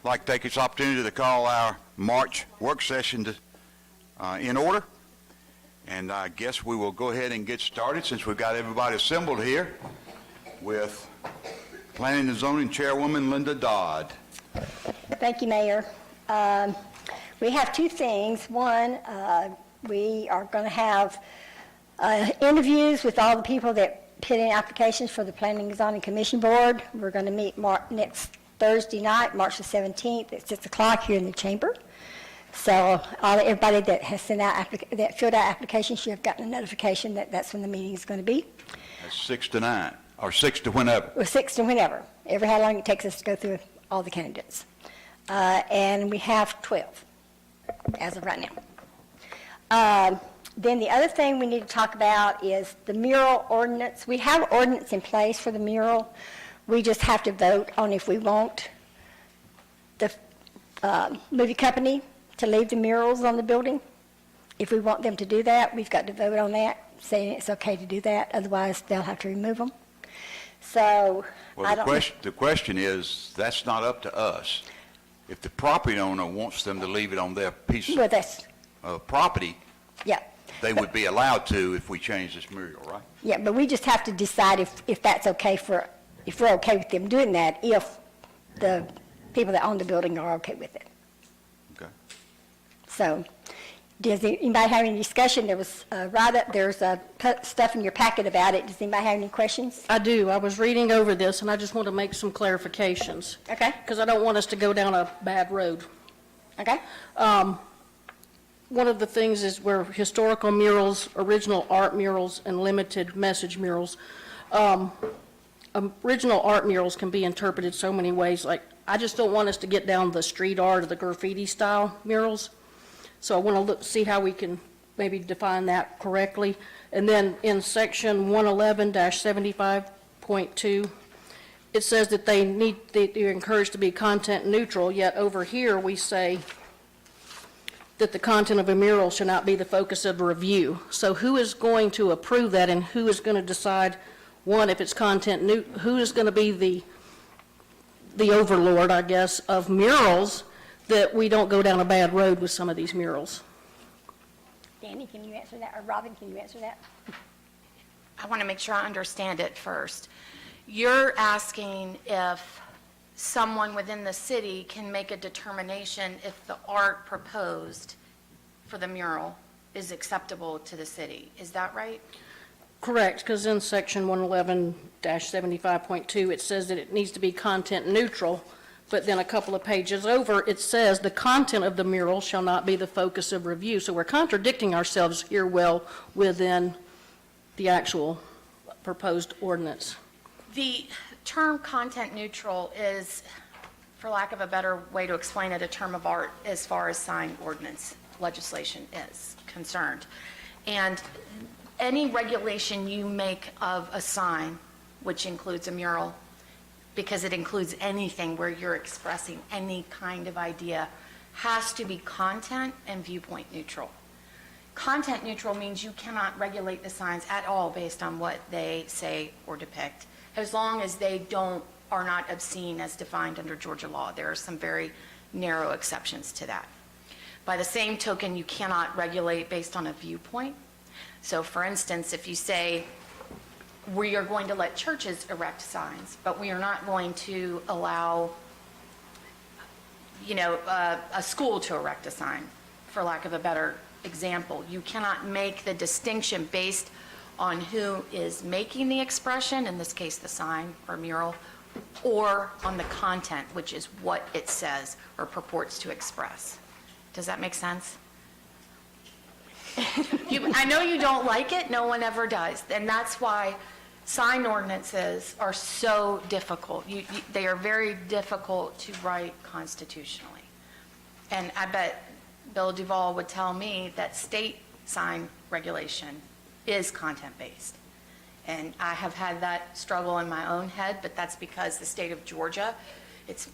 I'd like to take this opportunity to call our March work session in order. And I guess we will go ahead and get started since we've got everybody assembled here with Planning and Zoning Chairwoman Linda Dodd. Thank you, Mayor. We have two things. One, we are going to have interviews with all the people that put in applications for the Planning and Zoning Commission Board. We're going to meet next Thursday night, March the 17th at 6 o'clock here in the chamber. So everybody that has sent out that filled out applications should have gotten a notification that that's when the meeting is going to be. That's 6 to 9, or 6 to whenever. Or 6 to whenever, how long it takes us to go through all the candidates. And we have 12 as of right now. Then the other thing we need to talk about is the mural ordinance. We have ordinance in place for the mural. We just have to vote on if we want the movie company to leave the murals on the building. If we want them to do that, we've got to vote on that, saying it's okay to do that. Otherwise, they'll have to remove them. So, Well, the question is, that's not up to us. If the property owner wants them to leave it on their piece of property, yeah. they would be allowed to if we change this mural, right? Yeah, but we just have to decide if that's okay if we're okay with them doing that, if the people that own the building are okay with it. Okay. So, does anybody have any discussion? There was there's stuff in your packet about it. Does anybody have any questions? I do. I was reading over this, and I just want to make some clarifications. Okay. Because I don't want us to go down a bad road. Okay. One of the things is where historical murals, original art murals, and limited message murals. Original art murals can be interpreted so many ways. Like, I just don't want us to get down the street art or the graffiti style murals. So I want to see how we can maybe define that correctly. And then in section 111-75.2, it says that they're encouraged to be content neutral, yet over here we say that the content of a mural should not be the focus of a review. So who is going to approve that, and who is going to decide, one, if it's content neutral, who is going to be the overlord, I guess, of murals, that we don't go down a bad road with some of these murals? Danny, can you answer that? Or Robin, can you answer that? I want to make sure I understand it first. You're asking if someone within the city can make a determination if the art proposed for the mural is acceptable to the city. Is that right? Correct, because in section 111-75.2, it says that it needs to be content neutral, but then a couple of pages over, it says the content of the mural shall not be the focus of review. So we're contradicting ourselves here well within the actual proposed ordinance. The term content neutral is, for lack of a better way to explain it, a term of art as far as sign ordinance legislation is concerned. And any regulation you make of a sign, which includes a mural, because it includes anything where you're expressing any kind of idea, has to be content and viewpoint neutral. Content neutral means you cannot regulate the signs at all based on what they say or depict, as long as they are not obscene as defined under Georgia law. There are some very narrow exceptions to that. By the same token, you cannot regulate based on a viewpoint. So for instance, if you say, we are going to let churches erect signs, but we are not going to allow, a school to erect a sign, for lack of a better example. You cannot make the distinction based on who is making the expression, in this case the sign or mural, or on the content, which is what it says or purports to express. Does that make sense? I know you don't like it, no one ever does, and that's why sign ordinances are so difficult. They are very difficult to write constitutionally. And I bet Bill Duvall would tell me that state sign regulation is content-based. And I have had that struggle in my own head, but that's because the state of Georgia, it's a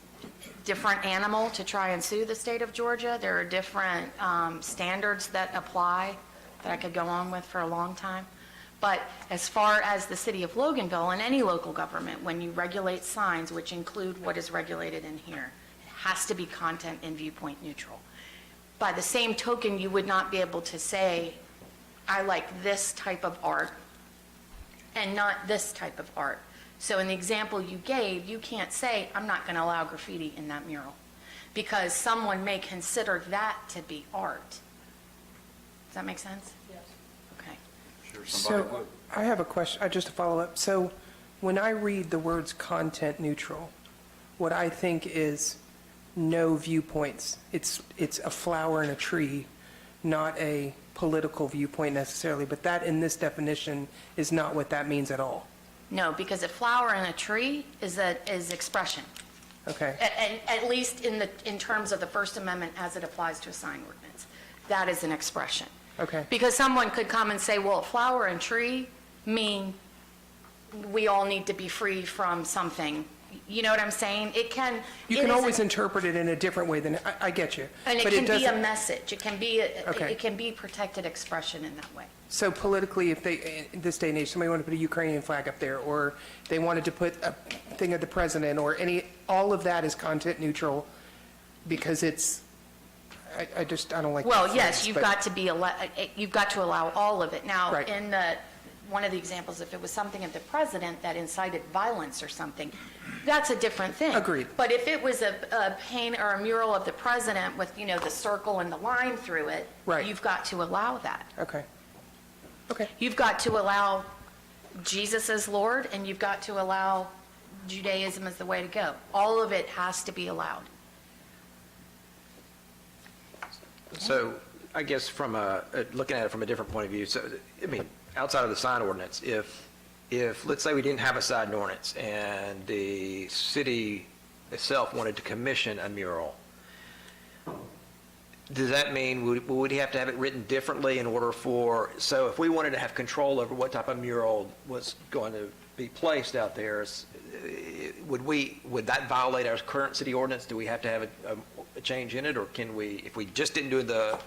different animal to try and sue the state of Georgia. There are different standards that apply that I could go on with for a long time. But as far as the city of Loganville and any local government, when you regulate signs, which include what is regulated in here, it has to be content and viewpoint neutral. By the same token, you would not be able to say, I like this type of art and not this type of art. So in the example you gave, you can't say, I'm not going to allow graffiti in that mural, because someone may consider that to be art. Does that make sense? Yes. Okay. So I have a question, just to follow up. So when I read the words content neutral, what I think is no viewpoints. It's a flower and a tree, not a political viewpoint necessarily, but that in this definition is not what that means at all. No, because a flower and a tree is expression. Okay, At least in terms of the First Amendment as it applies to a sign ordinance. That is an expression. okay. Because someone could come and say, well, flower and tree mean we all need to be free from something. You know what I'm saying? It can. You it can is always a- interpret it in a different way than, I get you. And it but can be a doesn't- message. It can be, Okay. it can be protected expression in that way. So politically, if they, in this day and age, somebody wanted to put a Ukrainian flag up there, or they wanted to put a thing of the president, or all of that is content neutral because it's, I don't like. Well, that yes, phrase, you've but- got to be, you've got to allow all of it. Now, Right. in one of the examples, if it was something of the president that incited violence or something, that's a different thing. Agreed. But if it was a paint or a mural of the president with, the circle and the line through it, Right. you've got to allow that. Okay. Okay, You've got to allow Jesus as Lord, and you've got to allow Judaism as the way to go. All of it has to be allowed. So I guess from looking at it from a different point of view, so, I mean, outside of the sign ordinance, if, let's say we didn't have a sign ordinance and the city itself wanted to commission a mural, does that mean, would we have to have it written differently in order for, so if we wanted to have control over what type of mural was going to be placed out there, would that violate our current city ordinance? Do we have to have a change in it, or can we, if we just didn't do the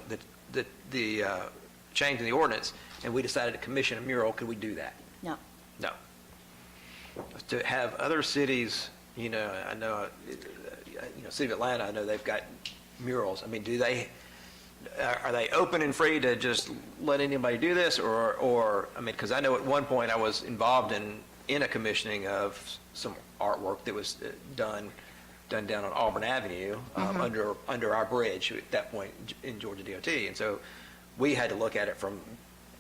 change in the ordinance and we decided to commission a mural, could we do that? No. No. To have other cities, I know, City of Atlanta, I know they've got murals. I mean, are they open and free to just let anybody do this, or I mean, because I know at one point I was involved in a commissioning of some artwork that was done down on Auburn Avenue, under our bridge at that point in Georgia DOT, and so we had to look at it from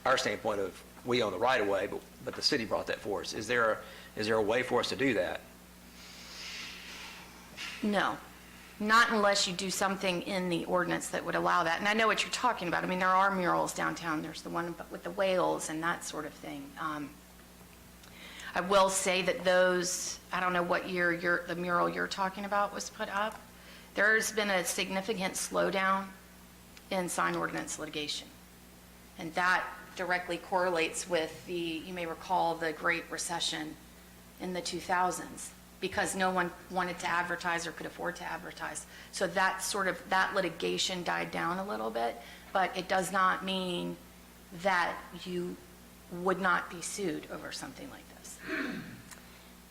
our standpoint of, we own the right of way, but the city brought that for us. Is there a way for us to do that? No, not unless you do something in the ordinance that would allow that. And I know what you're talking about. I mean, there are murals downtown. There's the one with the whales and that sort of thing. I will say that those, I don't know what year the mural you're talking about was put up. There's been a significant slowdown in sign ordinance litigation. And that directly correlates with you may recall, the Great Recession in the 2000s, because no one wanted to advertise or could afford to advertise. So that litigation died down a little bit, but it does not mean that you would not be sued over something like this.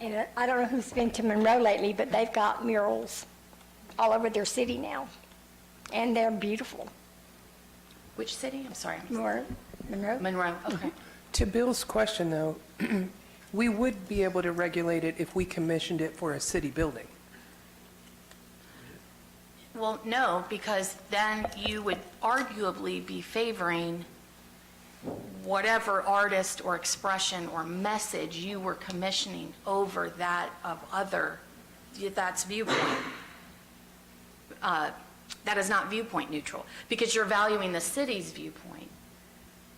And I don't know who's been to Monroe lately, but they've got murals all over their city now, and they're beautiful. Which city? I'm sorry. Monroe? Monroe, okay. to Bill's question though, we would be able to regulate it if we commissioned it for a city building. Well, no, because then you would arguably be favoring whatever artist or expression or message you were commissioning over that of that's viewpoint. That is not viewpoint neutral, because you're valuing the city's viewpoint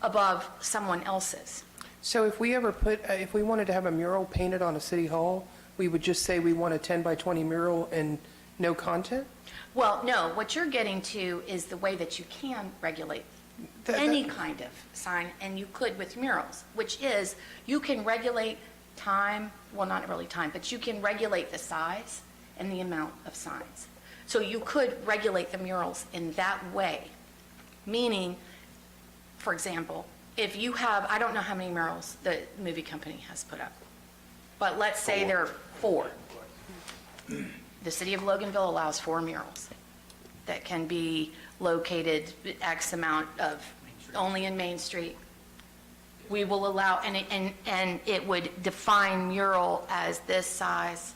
above someone else's. So if we ever if we wanted to have a mural painted on a city hall, we would just say we want a 10 by 20 mural and no content? Well, no, what you're getting to is the way that you can regulate any kind of sign, and you could with murals, which is you can regulate time, well, not really time, but you can regulate the size and the amount of signs. So you could regulate the murals in that way, meaning, for example, if you have, I don't know how many murals the movie company has put up, but let's say there are 4. The city of Loganville allows 4 murals that can be located X amount of, only in Main Street. We will allow, and it would define mural as this size,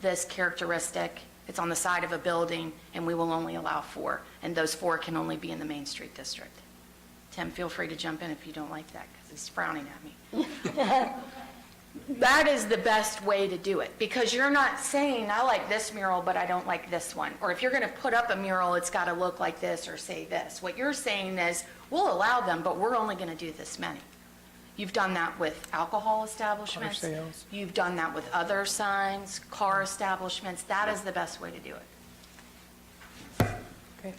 this characteristic. It's on the side of a building, and we will only allow 4. And those 4 can only be in the Main Street district. Tim, feel free to jump in if you don't like that, because he's frowning at me. That is the best way to do it, because you're not saying, I like this mural, but I don't like this one. Or if you're going to put up a mural, it's got to look like this or say this. What you're saying is, we'll allow them, but we're only going to do this many. You've done that with alcohol establishments. Car sales. You've done that with other signs, car establishments. That is the best way to do it. Okay.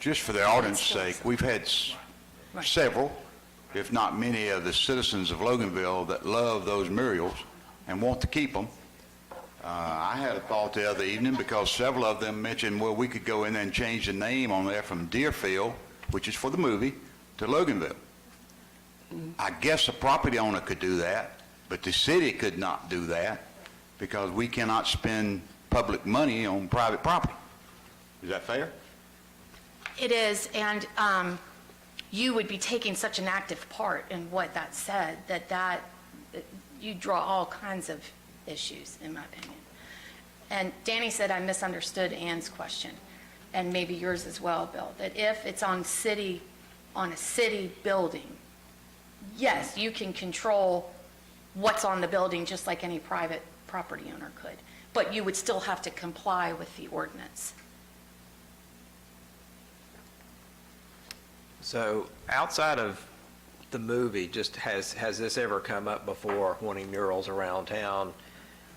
Just for the audience's sake, we've had several, if not many, of the citizens of Loganville that love those murals and want to keep them. I had a thought the other evening because several of them mentioned, well, we could go in there and change the name on there from Deerfield, which is for the movie, to Loganville. I guess the property owner could do that, but the city could not do that because we cannot spend public money on private property. Is that fair? It is, and you would be taking such an active part in what that said, that you draw all kinds of issues, in my opinion. And Danny said I misunderstood Ann's question, and maybe yours as well, Bill, that if it's on a city building, yes, you can control what's on the building just like any private property owner could, but you would still have to comply with the ordinance. So outside of the movie, just has this ever come up before, wanting murals around town,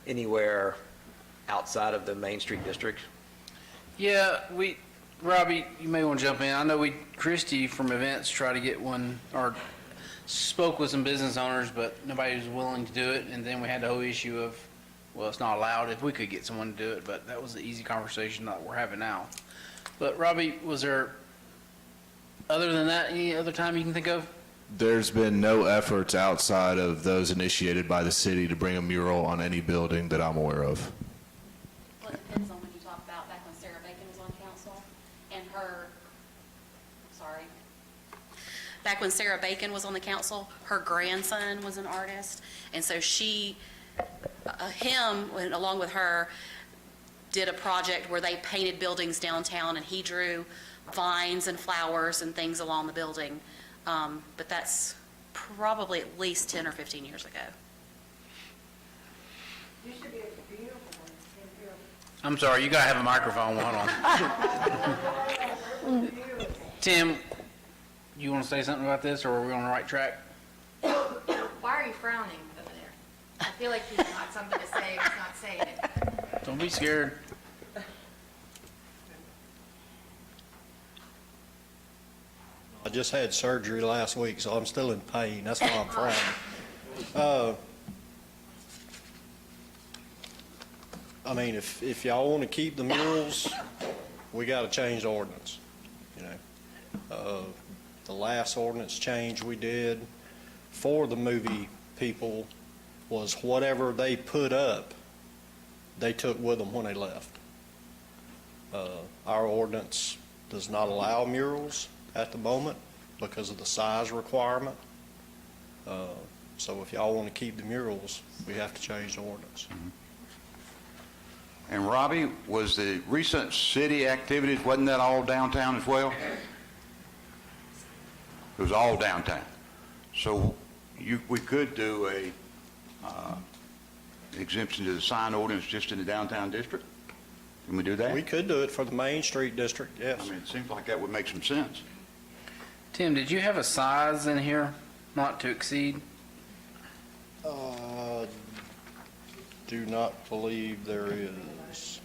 anywhere outside of the Main Street district? Yeah, Robbie, you may want to jump in. I know Christie from events tried to get one, or spoke with some business owners, but nobody was willing to do it. And then we had the whole issue of, well, it's not allowed if we could get someone to do it, but that was the easy conversation that we're having now. But Robbie, was there, other than that, any other time you can think of? There's been no efforts outside of those initiated by the city to bring a mural on any building that I'm aware of. Well, it depends on when you talk about back when Sarah Bacon was on council and back when Sarah Bacon was on the council, her grandson was an artist. And so along with her, did a project where they painted buildings downtown and he drew vines and flowers and things along the building. But that's probably at least 10 or 15 years ago. I'm sorry, you gotta have a microphone. Hold on. Tim, you want to say something about this, or are we on the right track? Why are you frowning over there? I feel like he's got something to say, he's not saying it. Don't be scared. I just had surgery last week, so I'm still in pain. That's why I'm frowning. I mean, if y'all want to keep the murals, we got to change the ordinance, you know. The last ordinance change we did for the movie people was whatever they put up, they took with them when they left. Our ordinance does not allow murals at the moment because of the size requirement. So if y'all want to keep the murals, we have to change the ordinance. And Robbie, was the recent city activities, wasn't that all downtown as well? It was all downtown. So we could do a exemption to the sign ordinance just in the downtown district? Can we do that? We could do it for the Main Street district, yes. I mean, it seems like that would make some sense. Tim, did you have a size in here, not to exceed? Do not believe there is.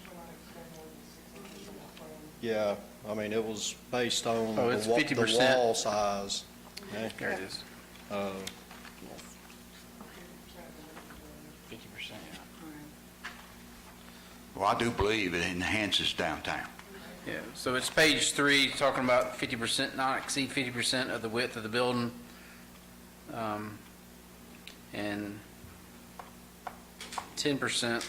Yeah, I mean, it was based on Oh, it's the 50%. wall size. Okay. There it is. 50%, yeah. Well, I do believe it enhances downtown. Yeah, so it's page 3, talking about 50%, not exceed 50% of the width of the building. And 10%.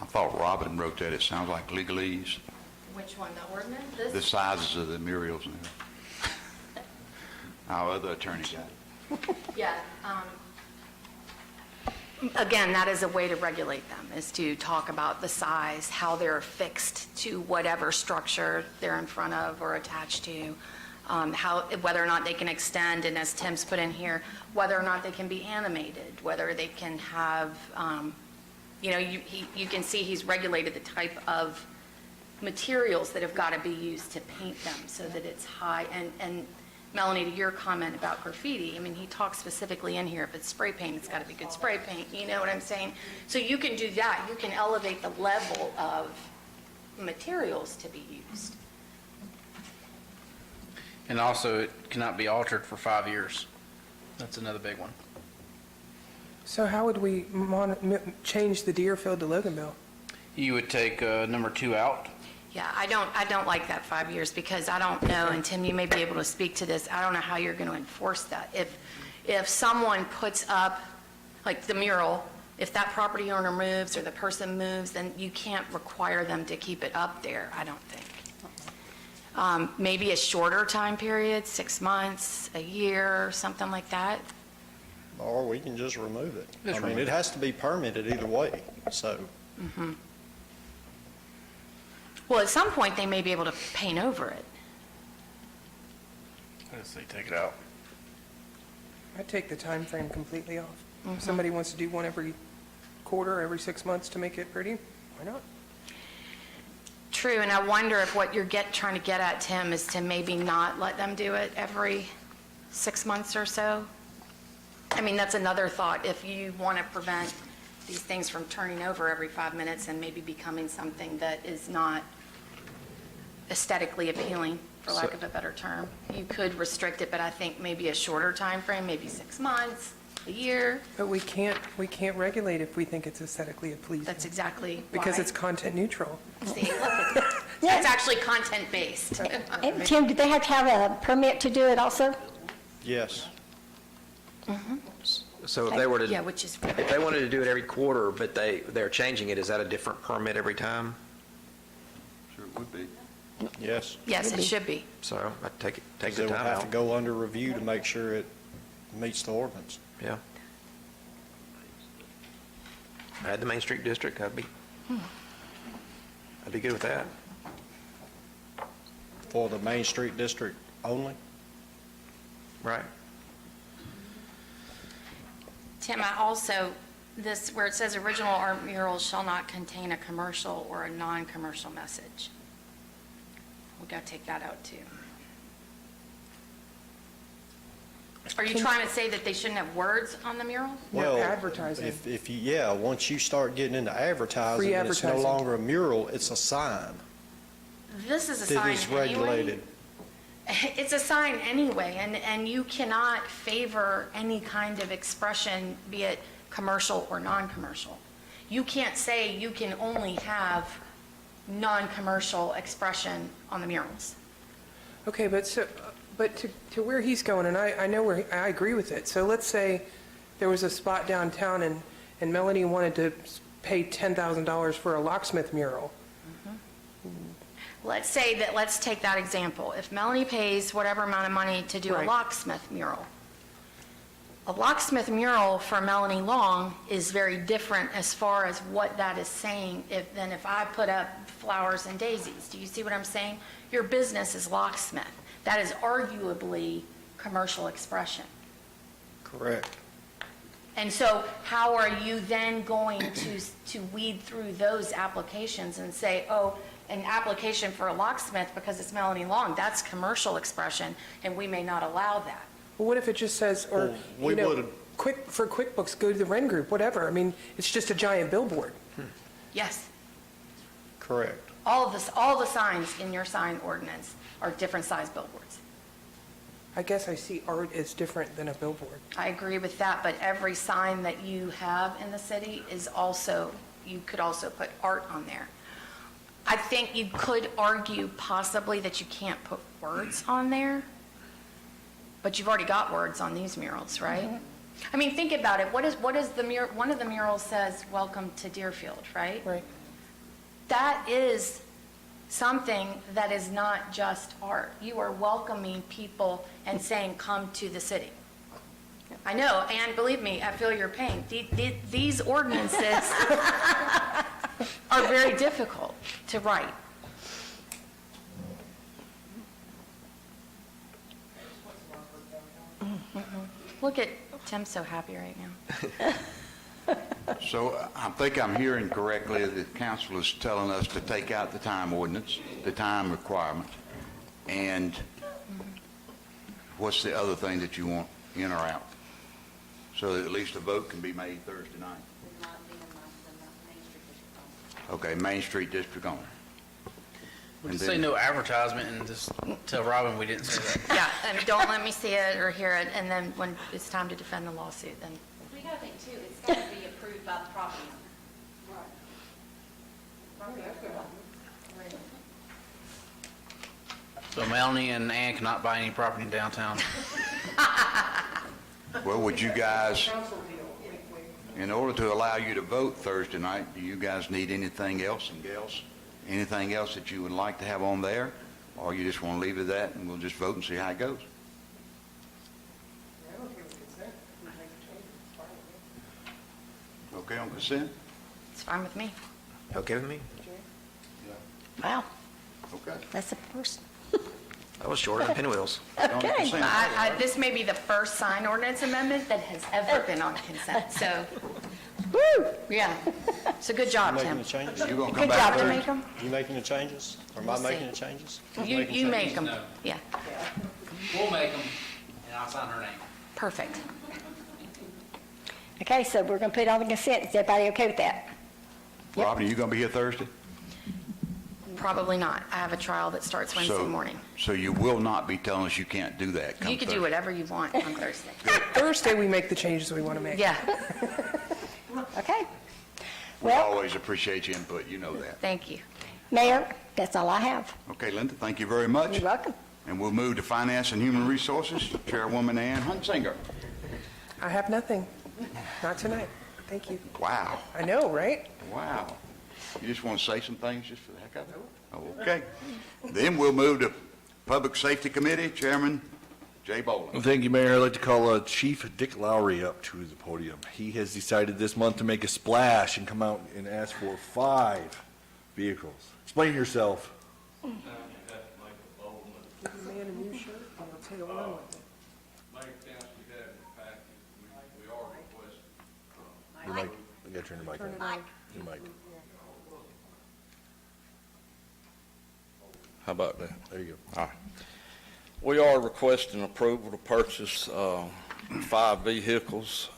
I thought Robin wrote that. It sounds like legalese, Which one, the ordinance? the This, sizes of the murals and everything. Our other attorney got it. yeah. Again, that is a way to regulate them, is to talk about the size, how they're affixed to whatever structure they're in front of or attached to, whether or not they can extend, and as Tim's put in here, whether or not they can be animated, whether they can have, you can see he's regulated the type of materials that have got to be used to paint them so that it's high. And Melanie, to your comment about graffiti, I mean, he talks specifically in here, if it's spray paint, it's got to be good spray paint, you know what I'm saying? So you can do that, you can elevate the level of materials to be used. And also, it cannot be altered for 5 years. That's another big one. So how would we change the Deerfield to Loganville? You would take number 2 out. Yeah, I don't like that 5 years, because I don't know, and Tim, you may be able to speak to this, I don't know how you're going to enforce that. If someone puts up, like the mural, if that property owner moves or the person moves, then you can't require them to keep it up there, I don't think. Maybe a shorter time period, 6 months, a year, something like that. Or we can just remove it. Just I mean, remove it has to be permitted either way, so. Well, at some point, they may be able to paint over it. I just say take it out. I'd take the time frame completely off. If somebody wants to do one every quarter, every 6 months to make it pretty, why not? True, and I wonder if what you're trying to get at, Tim, is to maybe not let them do it every 6 months or so? I mean, that's another thought, if you want to prevent these things from turning over every 5 minutes and maybe becoming something that is not aesthetically appealing, for lack of a better term. You could restrict it, but I think maybe a shorter time frame, maybe 6 months, a year. But we can't regulate if we think it's aesthetically pleasing. That's exactly why. Because it's content neutral. See, look at that. It's actually content-based. And Tim, do they have to have a permit to do it also? Yes. So if they were to, Yeah, which is, if they wanted to do it every quarter, but they're changing it, is that a different permit every time? Sure it would be. Yes. yes, it should be. So I take Because the it would time have to out. go under review to make sure it meets the ordinance. Yeah. Add the Main Street District, I'd be good with that. For the Main Street District only? Right. Tim, I also, this, where it says original art murals shall not contain a commercial or a non-commercial message. We got to take that out too. Are you trying to say that they shouldn't have words on the mural? Well, Well, advertising. If you, yeah, once you start getting into advertising, Free and it's no advertising. longer a mural, it's a sign This is a that sign is anyway. regulated. It's a sign anyway, and you cannot favor any kind of expression, be it commercial or non-commercial. You can't say you can only have non-commercial expression on the murals. Okay, but to where he's going, and I know where, I agree with it. So let's say there was a spot downtown and Melanie wanted to pay $10,000 for a locksmith mural. Let's say that, let's take that example. If Melanie pays whatever amount of money to do a Right. locksmith mural, a locksmith mural for Melanie Long is very different as far as what that is saying than if I put up flowers and daisies. Do you see what I'm saying? Your business is locksmith. That is arguably commercial expression. Correct. And so how are you then going to weed through those applications and say, oh, an application for a locksmith because it's Melanie Long, that's commercial expression, and we may not allow that? Well, what if it just says, or, Well, we you know, would've- for QuickBooks, go to the Ren Group, whatever. I mean, it's just a giant billboard. Yes. Correct. All the signs in your sign ordinance are different size billboards. I guess I see art as different than a billboard. I agree with that, but every sign that you have in the city is also, you could also put art on there. I think you could argue possibly that you can't put words on there, but you've already got words on these murals, right? I mean, think about it. What is the one of the murals says, "Welcome to Deerfield," right? Right. That is something that is not just art. You are welcoming people and saying, "Come to the city." I know, and believe me, I feel your pain. These ordinances are very difficult to write. Look at, Tim's so happy right now. So I think I'm hearing correctly, the council is telling us to take out the time ordinance, the time requirement, and what's the other thing that you want in or out? So that at least a vote can be made Thursday night. Okay, Main Street District only. We And can say then- no advertisement and just tell Robin we didn't say that. Yeah, and don't let me see it or hear it, and then when it's time to defend the lawsuit, then, We gotta think too, it's gotta be approved by the property owner. So Melanie and Ann cannot buy any property in downtown. Well, would you guys, in order to allow you to vote Thursday night, do you guys need anything else and gals? Anything else that you would like to have on there? Or you just want to leave it at that and we'll just vote and see how it goes? Okay on consent? it's fine with me. Okay with me? Wow, Okay. that's the first. That was shorter than pinwheels. On Okay. consent. This may be the first sign ordinance amendment that has ever been on consent, so, Woo! yeah. So good job, Making Tim. the changes? You gonna come Good back job to Thursday? make them. You making the changes? Or am I We'll see. making the changes? You make them, yeah, We'll make them, and I'll sign her name. perfect. Okay, so we're going to put it on the consent. Is everybody okay with that? Yep. Robin, are you going to be here Thursday? Probably not. I have a trial that starts Wednesday So- morning. So you will not be telling us you can't do that come You can do Thursday? whatever you want on Thursday. Thursday, we make the changes we want to make. Yeah, Okay. We Well, always appreciate your input, you know that. thank you. Mayor, that's all I have. Okay, Linda, thank you very much. You're welcome. And we'll move to Finance and Human Resources, Chairwoman Ann Hunsinger. I have nothing. Not tonight. Thank you. Wow, I know, right? wow. You just want to say some things just for the heck of it? Okay. Then we'll move to Public Safety Committee, Chairman Jay Boland. Thank you, Mayor. I'd like to call Chief Dick Lowry up to the podium. He has decided this month to make a splash and come out and ask for 5 vehicles. Explain yourself. Man in your shirt, I'll tell you what. Your mic. You gotta turn your mic on. Your mic. How about that? There you go. We are requesting approval to purchase 5 vehicles.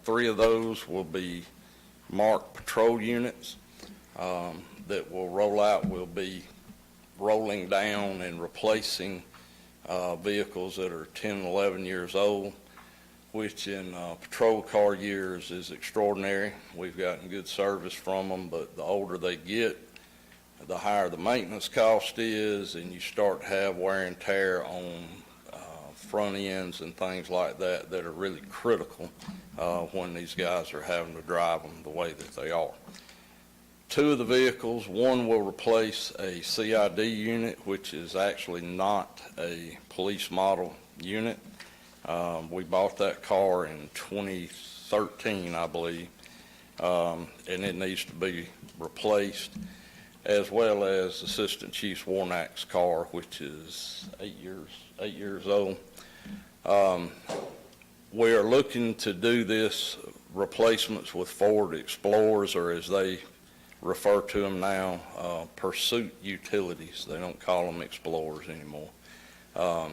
3 of those will be marked patrol units that will roll out. We'll be rolling down and replacing vehicles that are 10, 11 years old, which in patrol car years is extraordinary. We've gotten good service from them, but the older they get, the higher the maintenance cost is, and you start to have wear and tear on front ends and things like that that are really critical when these guys are having to drive them the way that they are. 2 of the vehicles, one will replace a CID unit, which is actually not a police model unit. We bought that car in 2013, I believe, and it needs to be replaced, as well as Assistant Chief Warnock's car, which is 8 years old. We are looking to do this replacements with Ford Explorers, or as they refer to them now, Pursuit Utilities. They don't call them Explorers anymore. Part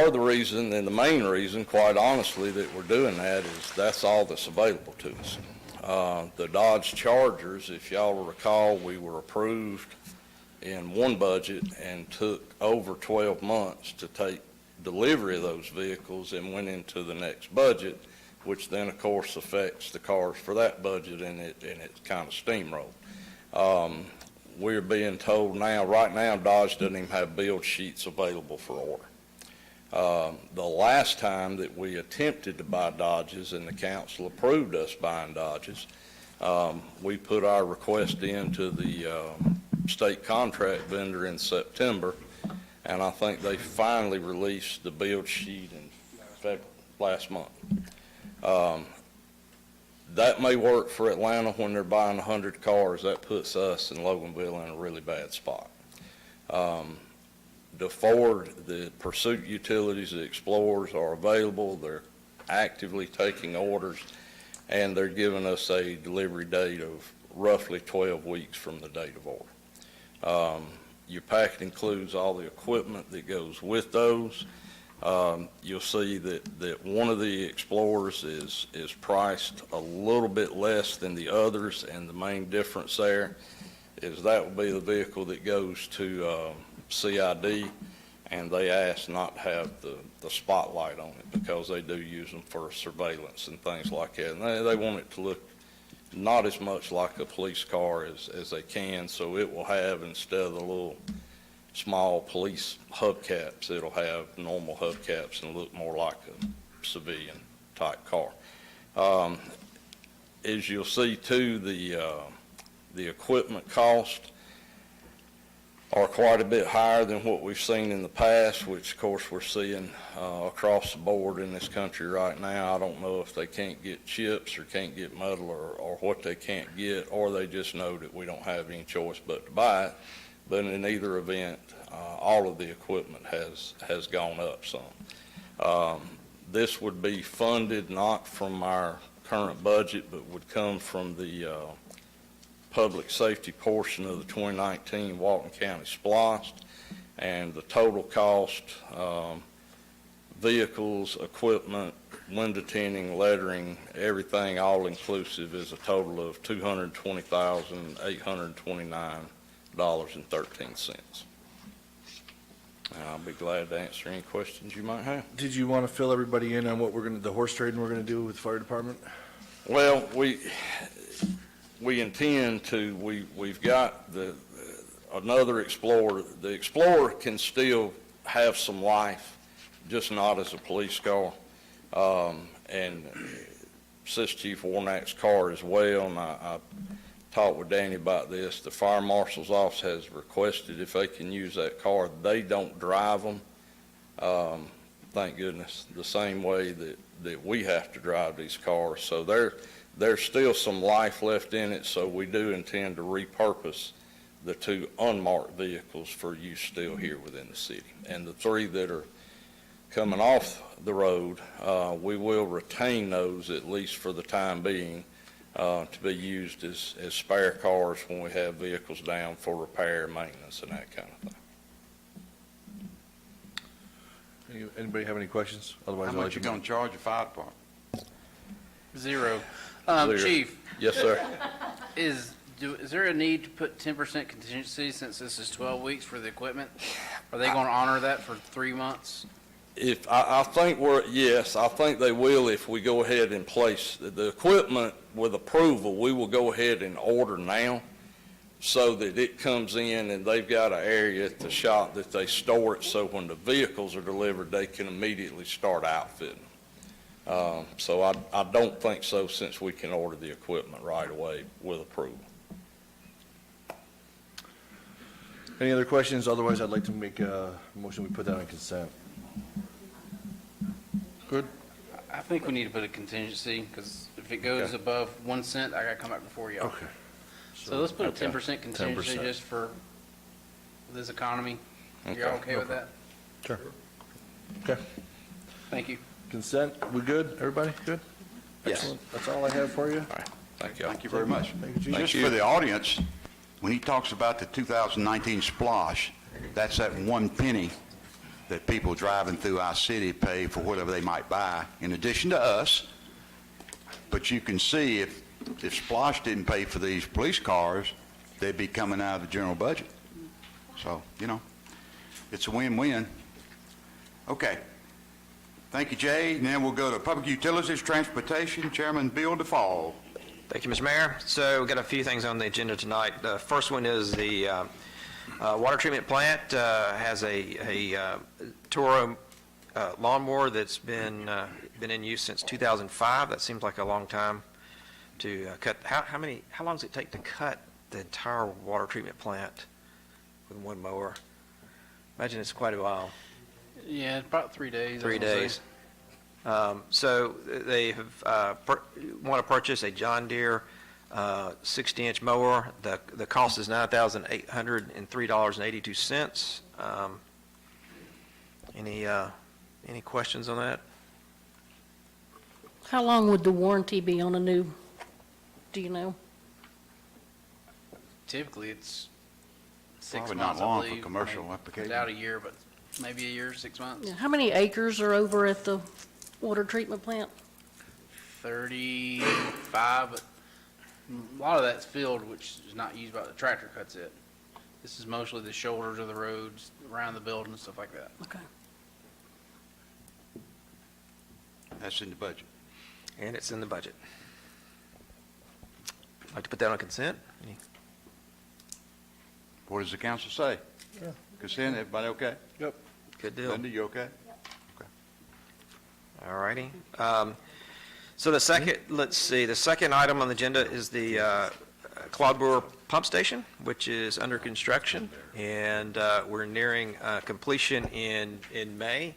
of the reason, and the main reason, quite honestly, that we're doing that is that's all that's available to us. The Dodge Chargers, if y'all recall, we were approved in one budget and took over 12 months to take delivery of those vehicles and went into the next budget, which then, of course, affects the cars for that budget, and it kind of steamrolled. we're being told now, right now, Dodge doesn't even have build sheets available for order. The last time that we attempted to buy Dodges and the council approved us buying Dodges, we put our request into the state contract vendor in September, and I think they finally released the build sheet in last month. That may work for Atlanta when they're buying 100 cars. That puts us in Loganville in a really bad spot. The Ford, the Pursuit utilities, the Explorers are available. They're actively taking orders, and they're giving us a delivery date of roughly 12 weeks from the date of order. Your packet includes all the equipment that goes with those. You'll see that one of the Explorers is priced a little bit less than the others, and the main difference there is that will be the vehicle that goes to CID, and they ask not to have the spotlight on it because they do use them for surveillance and things like that. And they want it to look not as much like a police car as they can, so it will have, instead of the little small police hubcaps, it'll have normal hubcaps and look more like a civilian type car. As you'll see too, the equipment cost are quite a bit higher than what we've seen in the past, which of course we're seeing across the board in this country right now. I don't know if they can't get chips or can't get metal or what they can't get, or they just know that we don't have any choice but to buy it. But in either event, all of the equipment has gone up some. This would be funded not from our current budget, but would come from the public safety portion of the 2019 Walton County SPLOST, and the total cost, vehicles, equipment, window tinting, lettering, everything all inclusive is a total of $220,829.13. I'll be glad to answer any questions you might have. Did you want to fill everybody in on what the horse trading we're going to do with the fire department? Well, we intend to, we've got another Explorer. The Explorer can still have some life, just not as a police car. And Assistant Chief Warnock's car as well, and I talked with Danny about this. The Fire Marshal's Office has requested if they can use that car. They don't drive them, thank goodness, the same way that we have to drive these cars. So there's still some life left in it, so we do intend to repurpose the two unmarked vehicles for use still here within the city. And the three that are coming off the road, we will retain those, at least for the time being, to be used as spare cars when we have vehicles down for repair, maintenance, and that kind of thing. Anybody have any questions? Otherwise, How I'll much you let gonna charge the fire department? Zero. Zero. Chief, Yes, sir. is there a need to put 10% contingency since this is 12 weeks for the equipment? Are they going to honor that for 3 months? I think I think they will if we go ahead and place the equipment with approval. We will go ahead and order now so that it comes in and they've got an area at the shop that they store it, so when the vehicles are delivered, they can immediately start outfitting. So I don't think so, since we can order the equipment right away with approval. Any other questions? Otherwise, I'd like to make a motion we put that on consent. Good? I think we need to put a contingency, because if it goes Okay. above 1 cent, I got to come back before y'all. Okay. So let's put a Okay. 10% contingency 10%. just for this economy. You're Okay. okay with that? Sure. Okay. Thank you. Consent, we good? Everybody good? Yes. Excellent. That's all I have for you. All right. Thank you. Thank you very much. Thank you, Chief. Just for the audience, when he talks about the 2019 splosh, that's that 1 penny that people driving through our city pay for whatever they might buy, in addition to us. But you can see if splosh didn't pay for these police cars, they'd be coming out of the general budget. So, it's a win-win. Okay. Thank you, Jay. And then we'll go to Public Utilities, Transportation, Chairman Bill DeFall. Thank you, Mr. Mayor. So we've got a few things on the agenda tonight. The first one is the water treatment plant has a Toro lawnmower that's been in use since 2005. That seems like a long time to cut. How long does it take to cut the entire water treatment plant with one mower? Imagine it's quite a while. Yeah, about 3 days. I 3 would say. days. So they have, want to purchase a John Deere 60-inch mower. The cost is $9,803.82. Any questions on that? How long would the warranty be on a new, do you know? Typically, it's 6 Probably months, not long I for believe. commercial I mean, application. About a year, but maybe a year, 6 months. Yeah, how many acres are over at the water treatment plant? 35, but a lot of that's field, which is not used by the tractor cuts it. This is mostly the shoulders of the roads around the building and stuff like that. Okay. That's in the budget. And it's in the budget. Like to put that on consent? What does the council say? Consent, everybody okay? Good deal. Linda, you okay? All righty. So the second, let's see, the second item on the agenda is the Claude Brewer Pump Station, which is under construction, and we're nearing completion in May.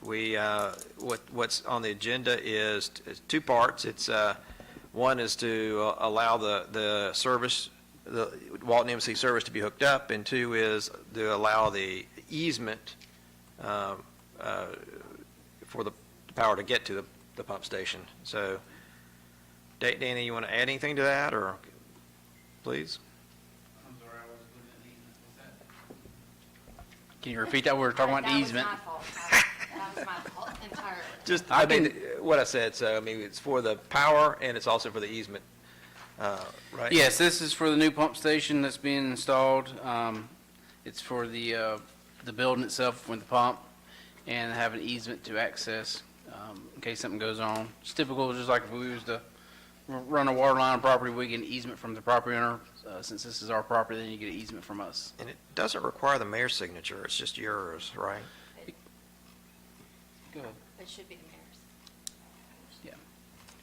What's on the agenda is two parts. It's one is to allow the service, the Walton EMC service to be hooked up, and two is to allow the easement for the power to get to the pump station. So, Danny, you want to add anything to that, or please? I'm sorry, I wasn't looking at the easement. What's that? Can you repeat that? We were talking about the easement. That was my fault entirely. Just, I I mean, what I said, so, I mean, it's for the power and it's also for the easement, right? Yes, this is for the new pump station that's being installed. It's for the building itself with the pump, and have an easement to access in case something goes on. It's typical, just like if we was to run a water line on property, we get an easement from the property owner. Since this is our property, then you get an easement from us. And it doesn't require the mayor's signature, it's just yours, right? Go ahead. It should be the mayor's.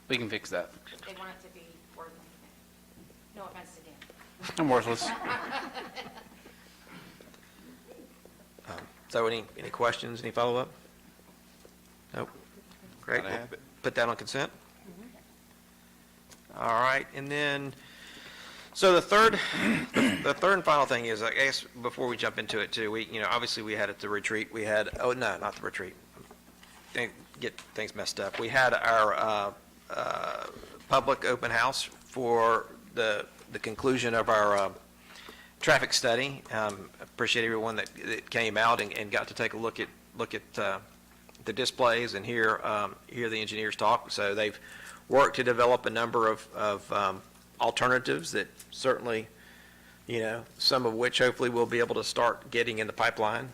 We can fix that. They want it to be worded. No offense to Dan. I'm worthless. So any questions, any follow-up? Nope. Great. Gotta have it. Put that on consent? All right, and then, so the third and final thing is, I guess, before we jump into it too, obviously we had at the retreat, we had, oh, no, not the retreat. Get things messed up. We had our public open house for the conclusion of our traffic study. Appreciate everyone that came out and got to take a look at the displays and hear the engineers talk. So they've worked to develop a number of alternatives that certainly, some of which hopefully we'll be able to start getting in the pipeline.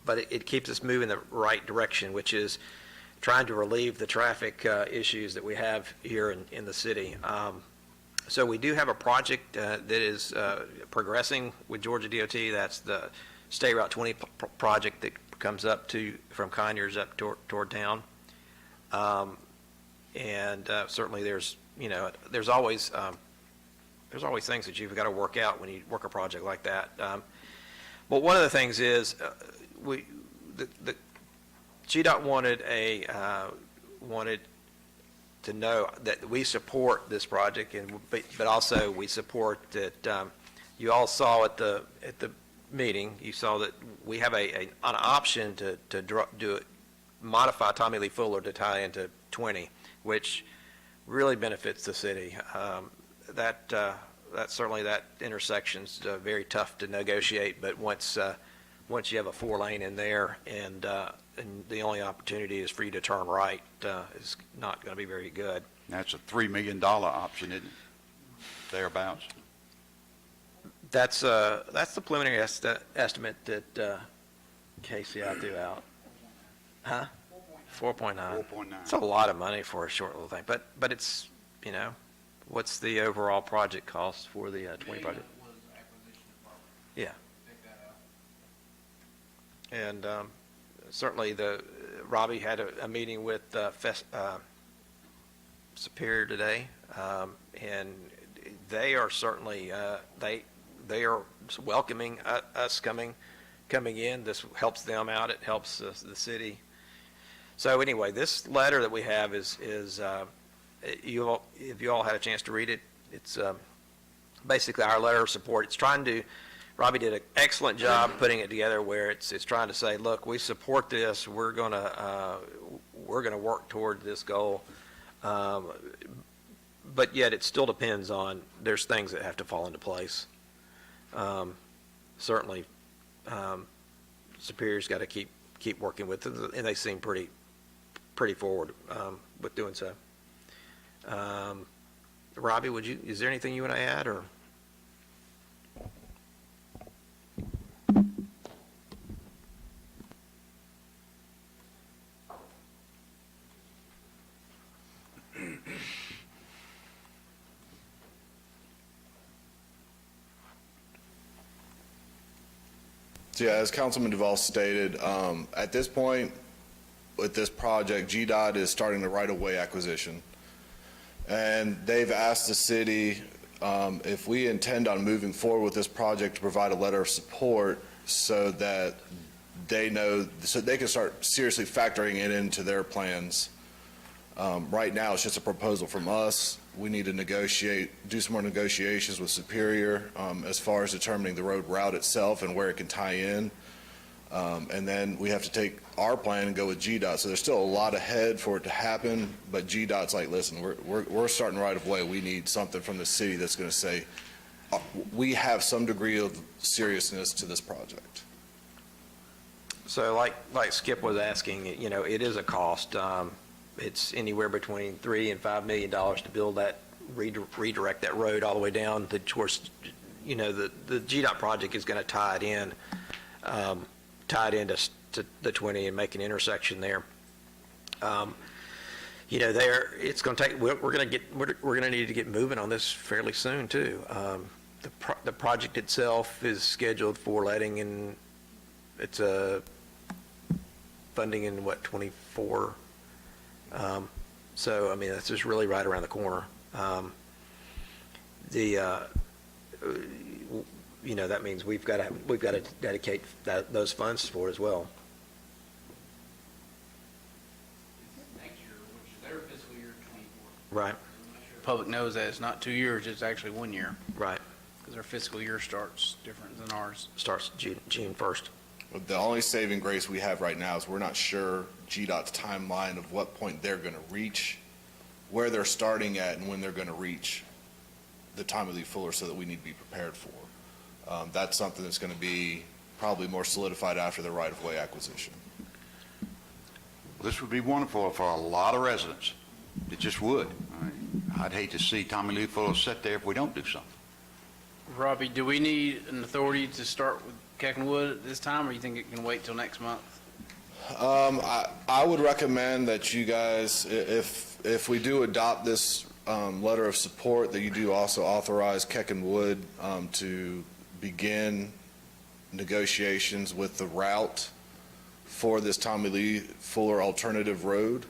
But it keeps us moving the right direction, which is trying to relieve the traffic issues that we have here in the city. So we do have a project that is progressing with Georgia DOT. That's the State Route 20 project that comes up from Conyers up toward town. And certainly there's always things that you've got to work out when you work a project like that. But one of the things is GDOT wanted to know that we support this project, but also we support that you all saw at the meeting. You saw that we have an option to modify Tommy Lee Fuller to tie into 20, which really benefits the city. That certainly that intersection's very tough to negotiate, but once you have a 4-lane in there and the only opportunity is for you to turn right, is not going to be very good. That's a $3 million option, isn't it? Thereabouts. That's the preliminary estimate that KCI threw out. Huh? 4.9. 4.9. It's a lot of money for a short little thing, but it's you know, what's the overall project cost for the 20 project? Yeah. And certainly Robbie had a meeting with Superior today, and they are certainly, they are welcoming us coming in. This helps them out, it helps the city. So anyway, this letter that we have is if you all had a chance to read it, it's basically our letter of support. It's trying to, Robbie did an excellent job putting it together where it's trying to say, look, we support this, we're gonna work toward this goal. But yet it still depends on, there's things that have to fall into place. Certainly, Superior's got to keep working with it, and they seem pretty forward with doing so. Robbie, is there anything you want to add, or? So yeah, as Councilman Duval stated, at this point, with this project, GDOT is starting the right-of-way acquisition. And they've asked the city if we intend on moving forward with this project to provide a letter of support so that they know, so they can start seriously factoring it into their plans. Right now, it's just a proposal from us. We need to do some more negotiations with Superior as far as determining the road route itself and where it can tie in. And then we have to take our plan and go with GDOT. So there's still a lot ahead for it to happen, but GDOT's like, listen, we're starting right away. We need something from the city that's going to say, we have some degree of seriousness to this project. So like Skip was asking, you know, it is a cost. It's anywhere between $3 and $5 million to build that, redirect that road all the way down towards, you know, the GDOT project is going to tie it in to the 20 and make an intersection there. You know, it's going to take. We're going to need to get moving on this fairly soon too. The project itself is scheduled for letting in. It's funding in what, 24. So I mean, that's just really right around the corner. You know, that means we've got to dedicate those funds for it as well. Next year, which is their fiscal year 24. Right. Public knows that it's not 2 years, it's actually 1 year, Right. because their fiscal year starts different than ours. Starts June 1st. The only saving grace we have right now is we're not sure GDOT's timeline of what point they're going to reach, where they're starting at, and when they're going to reach the time of Lee Fuller, so that we need to be prepared for. That's something that's going to be probably more solidified after the right-of-way acquisition. This would be wonderful for a lot of residents. It just would. I'd hate to see Tommy Lee Fuller sit there if we don't do something. Robbie, do we need an authority to start with Keckenwood at this time, or you think it can wait till next month? I would recommend that you guys, if we do adopt this letter of support, that you do also authorize Keckenwood to begin negotiations with the route for this Tommy Lee Fuller alternative road.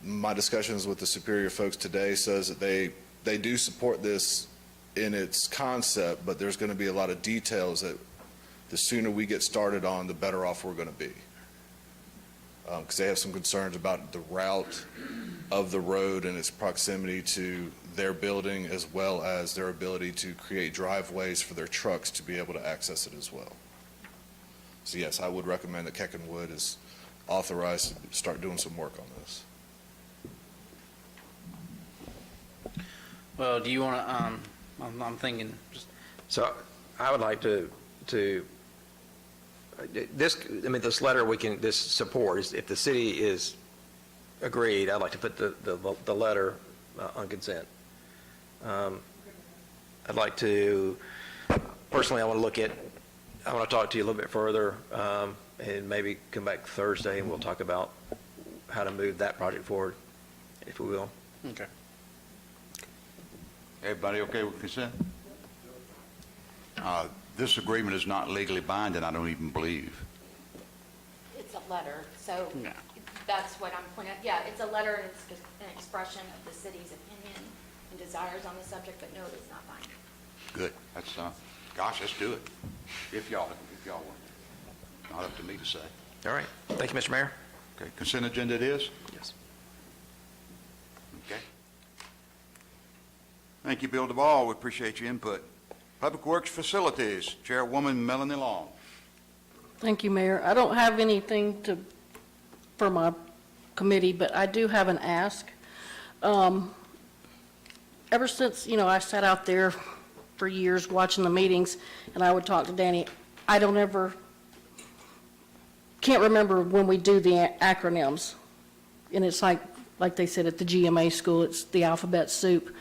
My discussions with the Superior folks today says that they do support this in its concept, but there's going to be a lot of details that the sooner we get started on, the better off we're going to be. Because they have some concerns about the route of the road and its proximity to their building, as well as their ability to create driveways for their trucks to be able to access it as well. So yes, I would recommend that Keckenwood is authorized to start doing some work on this. Well, do you want to, I'm thinking, just, So I would like to this, I mean, this letter this support is, if the city is agreed, I'd like to put the letter on consent. I'd like to, personally, I want to talk to you a little bit further, and maybe come back Thursday and we'll talk about how to move that project forward, if we will. Okay. Everybody okay with consent? This agreement is not legally binding, I don't even believe. It's a letter, so Yeah. that's what I'm pointing out. Yeah, it's a letter, and it's just an expression of the city's opinion and desires on the subject, but no, it's not binding. Good, that's, gosh, let's do it, if y'all want. Not up to me to say. All right. Thank you, Mr. Mayor. Okay, consent agenda it is? Yes. Okay. Thank you, Bill Duvall, we appreciate your input. Public Works Facilities, Chairwoman Melanie Long. Thank you, Mayor. I don't have anything for my committee, but I do have an ask. Ever since, I sat out there for years watching the meetings, and I would talk to Danny, can't remember when we do the acronyms. And it's like they said at the GMA school, it's the alphabet soup.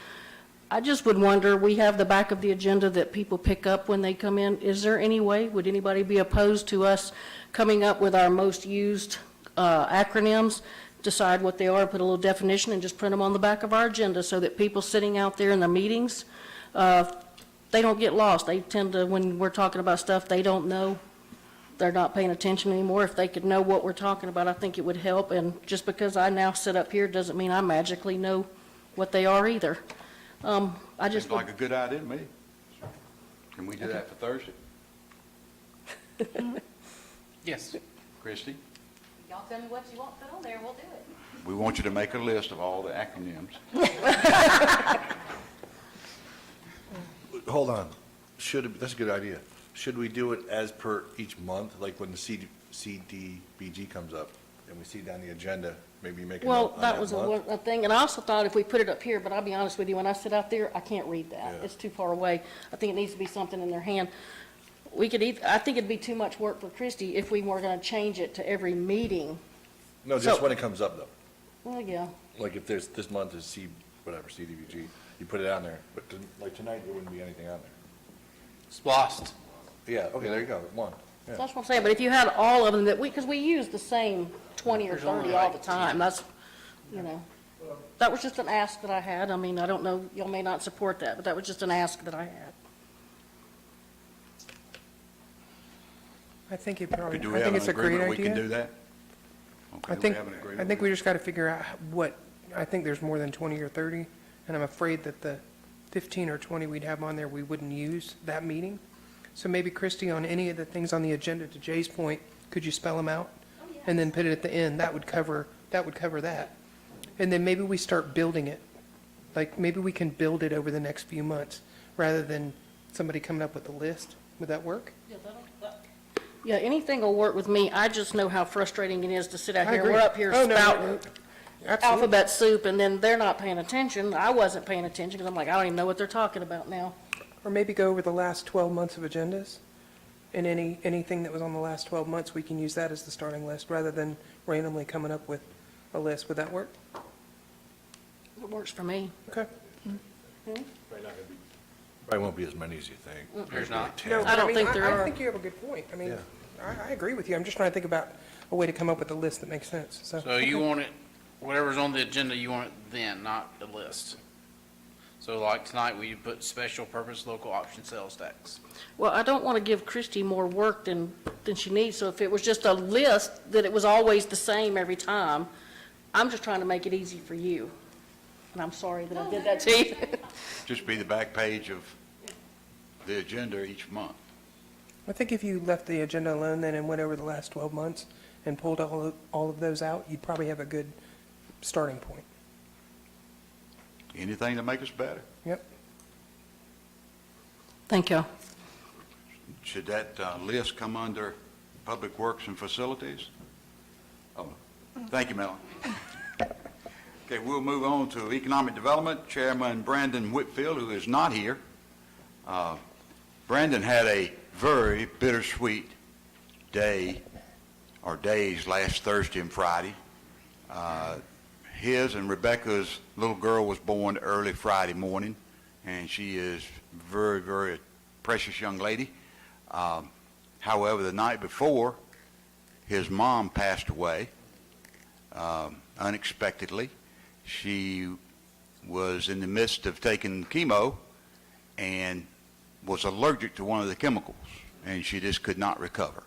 I just would wonder, we have the back of the agenda that people pick up when they come in. Is there any way, would anybody be opposed to us coming up with our most used acronyms, decide what they are, put a little definition, and just print them on the back of our agenda so that people sitting out there in the meetings, they don't get lost. They tend to, when we're talking about stuff they don't know, they're not paying attention anymore. If they could know what we're talking about, I think it would help. And just because I now sit up here doesn't mean I magically know what they are either. I just Seems like a good idea to me. Can we do that for Thursday? Yes. Christie? Y'all tell me what you want put on there, we'll do it. We want you to make a list of all the acronyms. Hold on. That's a good idea. Should we do it as per each month, like when the CDBG comes up and we see down the agenda, maybe make a note Well, on that was month? a thing, and I also thought if we put it up here, but I'll be honest with you, when I sit out there, I can't read that. Yeah. It's too far away. I think it needs to be something in their hand. I think it'd be too much work for Christie if we were gonna change it to every meeting. No, just So- when it comes up though. Well, yeah. Like if there's, this month is CDBG, you put it on there, but like tonight, there wouldn't be anything on there. It's lost. Yeah, okay, there you go, one. Yeah. That's what I'm saying, but if you had all of them that because we use the same 20 or There's only 30 all the like time, that was just an ask that I had. I mean, I don't know, y'all may not support that, but that was just an ask that I had. I think it probably, Do I we have think an it's a great agreement we can idea. do that? Okay, I do we think, have an agreement? I think we just got to figure out I think there's more than 20 or 30, and I'm afraid that the 15 or 20 we'd have on there, we wouldn't use that meeting. So maybe Christie, on any of the things on the agenda, to Jay's point, could you spell them out? And then put it at the end, that would cover that. And then maybe we start building it. Like, maybe we can build it over the next few months, rather than somebody coming up with a list. Would that work? Yeah, anything will work with me. I just know how frustrating it is to sit out I here. agree. We're up here Oh, no, no, spouting no. Absolutely. alphabet soup, and then they're not paying attention. I wasn't paying attention because I'm like, I don't even know what they're talking about now. Or maybe go over the last 12 months of agendas, and anything that was on the last 12 months, we can use that as the starting list, rather than randomly coming up with a list. Would that work? It works for me. Okay. Probably won't be as many as you think. There's not. Maybe 10. I don't mean, think there I are. think you have a good point. I mean, I agree with you. I'm just trying to think about a way to come up with a list that makes sense, so. So you want it, whatever's on the agenda, you want it then, not the list. So like tonight, we put special purpose local option sales tax. Well, I don't want to give Christie more work than she needs, so if it was just a list that it was always the same every time, I'm just trying to make it easy for you. And I'm sorry that I did that to you. Just be the back page of the agenda each month. I think if you left the agenda alone then and went over the last 12 months and pulled all of those out, you'd probably have a good starting point. Anything to make us better. Yep. Thank you. Should that list come under Public Works and Facilities? Oh, thank you, Melanie. Okay, we'll move on to Economic Development. Chairman Brandon Whitfield, who is not here. Brandon had a very bittersweet day, or days, last Thursday and Friday. His and Rebecca's little girl was born early Friday morning, and she is very, very precious young lady. However, the night before, his mom passed away unexpectedly. She was in the midst of taking chemo and was allergic to one of the chemicals, and she just could not recover.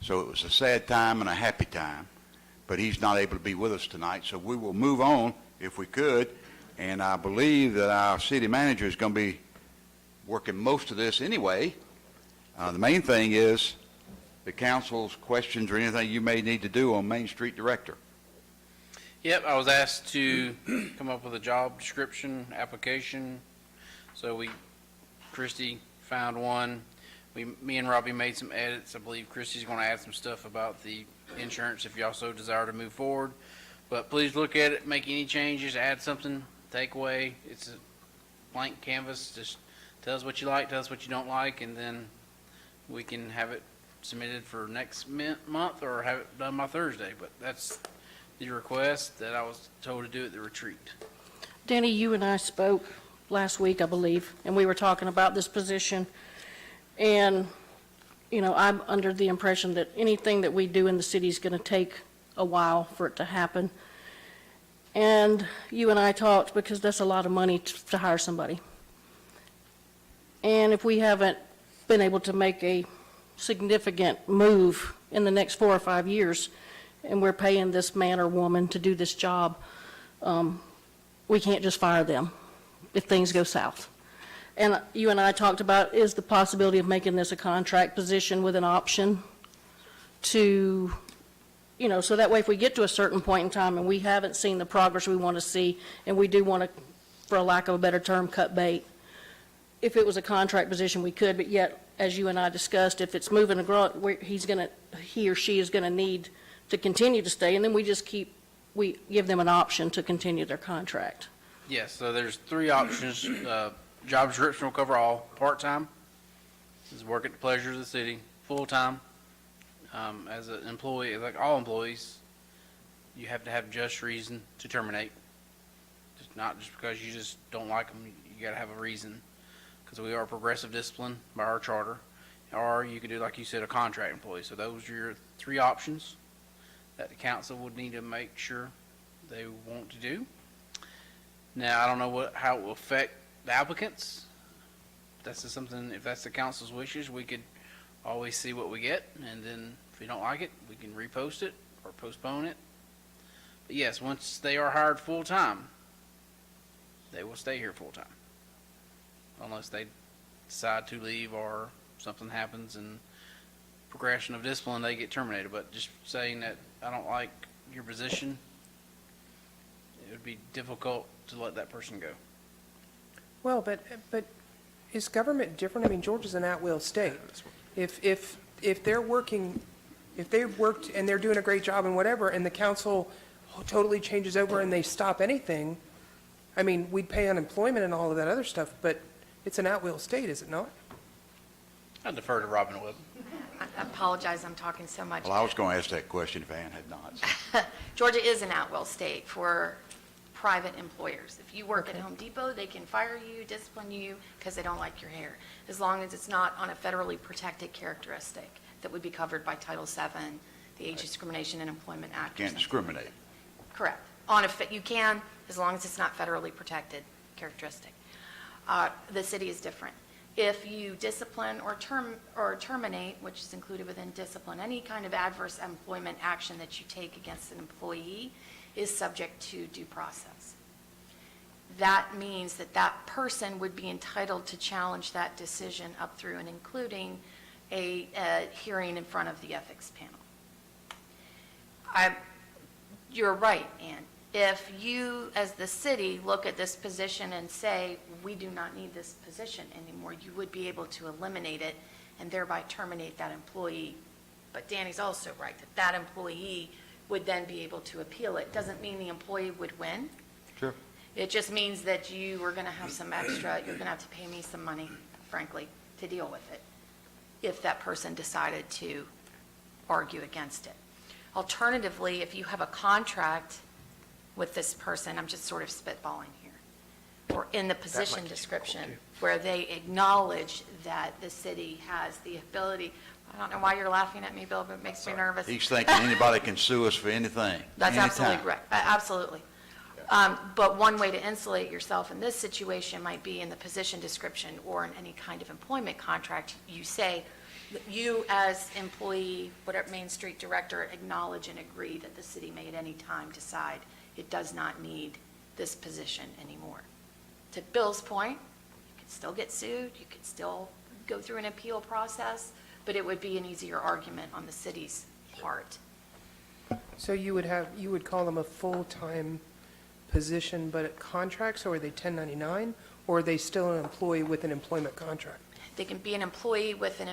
So it was a sad time and a happy time, but he's not able to be with us tonight, so we will move on if we could, and I believe that our city manager is going to be working most of this anyway. The main thing is the council's questions or anything you may need to do on Main Street Director. Yep, I was asked to come up with a job description, application. So Christie found one. Me and Robbie made some edits. I believe Christie's going to add some stuff about the insurance if you also desire to move forward. But please look at it, make any changes, add something, take away. It's a blank canvas. Just tell us what you like, tell us what you don't like, and then we can have it submitted for next month or have it done by Thursday. But that's the request that I was told to do at the retreat. Danny, you and I spoke last week, I believe, and we were talking about this position. And, you know, I'm under the impression that anything that we do in the city is going to take a while for it to happen. And you and I talked because that's a lot of money to hire somebody. And if we haven't been able to make a significant move in the next 4 or 5 years, and we're paying this man or woman to do this job, we can't just fire them if things go south. And you and I talked about is the possibility of making this a contract position with an option to, you know, so that way if we get to a certain point in time and we haven't seen the progress we want to see, and we do want to, for a lack of a better term, cut bait, if it was a contract position, we could, but yet, as you and I discussed, if it's moving and growing, he or she is going to need to continue to stay, and then we give them an option to continue their contract. Yes, so there's 3 options. Job description will cover all. Part-time is work at the pleasure of the city. Full-time, as an employee, like all employees, you have to have just reason to terminate. Not just because you just don't like them. You got to have a reason, because we are progressive discipline by our charter. Or you could do, like you said, a contract employee. So those are your 3 options that the council would need to make sure they want to do. Now, I don't know how it will affect the applicants. That's just something, if that's the council's wishes, we could always see what we get, and then if we don't like it, we can repost it or postpone it. But yes, once they are hired full-time, they will stay here full-time, unless they decide to leave or something happens and progression of discipline, they get terminated. But just saying that I don't like your position, it would be difficult to let that person go. Well, but is government different? I mean, Georgia's an at-will state. If they're working, if they've worked and they're doing a great job and whatever, and the council totally changes over and they stop anything, I mean, we'd pay unemployment and all of that other stuff, but it's an at-will state, is it not? I defer to Robin Wood. I apologize, I'm talking so much. Well, I was going to ask that question if Ann had not. Georgia is an at-will state for private employers. If you work at Home Depot, they can fire you, discipline you because they don't like your hair, as long as it's not on a federally protected characteristic that would be covered by Title VII, the Age Discrimination and Employment Act. Can't discriminate. Correct. You can, as long as it's not federally protected characteristic. The city is different. If you discipline or terminate, which is included within discipline, any kind of adverse employment action that you take against an employee is subject to due process. That means that that person would be entitled to challenge that decision up through and including a hearing in front of the ethics panel. You're right, Ann. If you, as the city, look at this position and say, we do not need this position anymore, you would be able to eliminate it and thereby terminate that employee. But Danny's also right, that that employee would then be able to appeal it. Doesn't mean the employee would win. Sure. It just means that you are going to have some extra, you're going to have to pay me some money, frankly, to deal with it, if that person decided to argue against it. Alternatively, if you have a contract with this person, I'm just sort of spitballing here, or in the position description, where they acknowledge that the city has the ability, I don't know why you're laughing at me, Bill, but it makes me nervous. He's thinking anybody can sue us for anything. That's absolutely anytime. correct, absolutely. But one way to insulate yourself in this situation might be in the position description or in any kind of employment contract. You say, that you as employee, whatever Main Street director, acknowledge and agree that the city may at any time decide it does not need this position anymore. To Bill's point, you could still get sued, you could still go through an appeal process, but it would be an easier argument on the city's part. So you would call them a full-time position, but at contracts, or are they 1099? Or are they still an employee with an employment contract? They can be an employee with an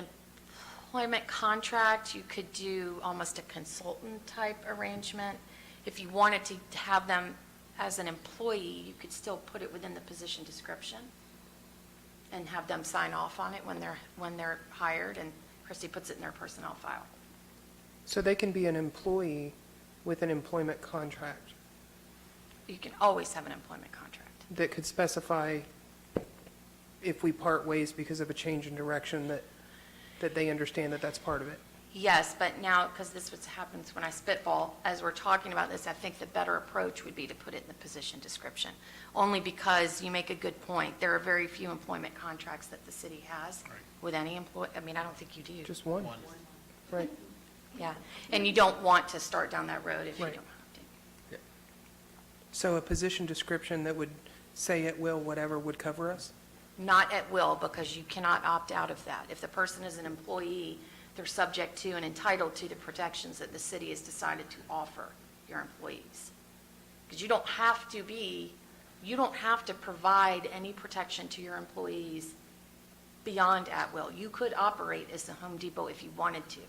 employment contract. You could do almost a consultant type arrangement. If you wanted to have them as an employee, you could still put it within the position description and have them sign off on it when they're hired, and Christie puts it in their personnel file. So they can be an employee with an employment contract You can always have an employment contract. that could specify if we part ways because of a change in direction, that they understand that that's part of it. Yes, but now, because this is what happens when I spitball, as we're talking about this, I think the better approach would be to put it in the position description, only because you make a good point. There are very few employment contracts that the city has with any employee. I mean, I don't think you do. Just one? Right. Yeah, and you don't want to start down that road if you Right. don't have to. So a position description that would say at will whatever would cover us? Not at will, because you cannot opt out of that. If the person is an employee, they're subject to and entitled to the protections that the city has decided to offer your employees. Because you don't have to provide any protection to your employees beyond at will. You could operate as the Home Depot if you wanted to,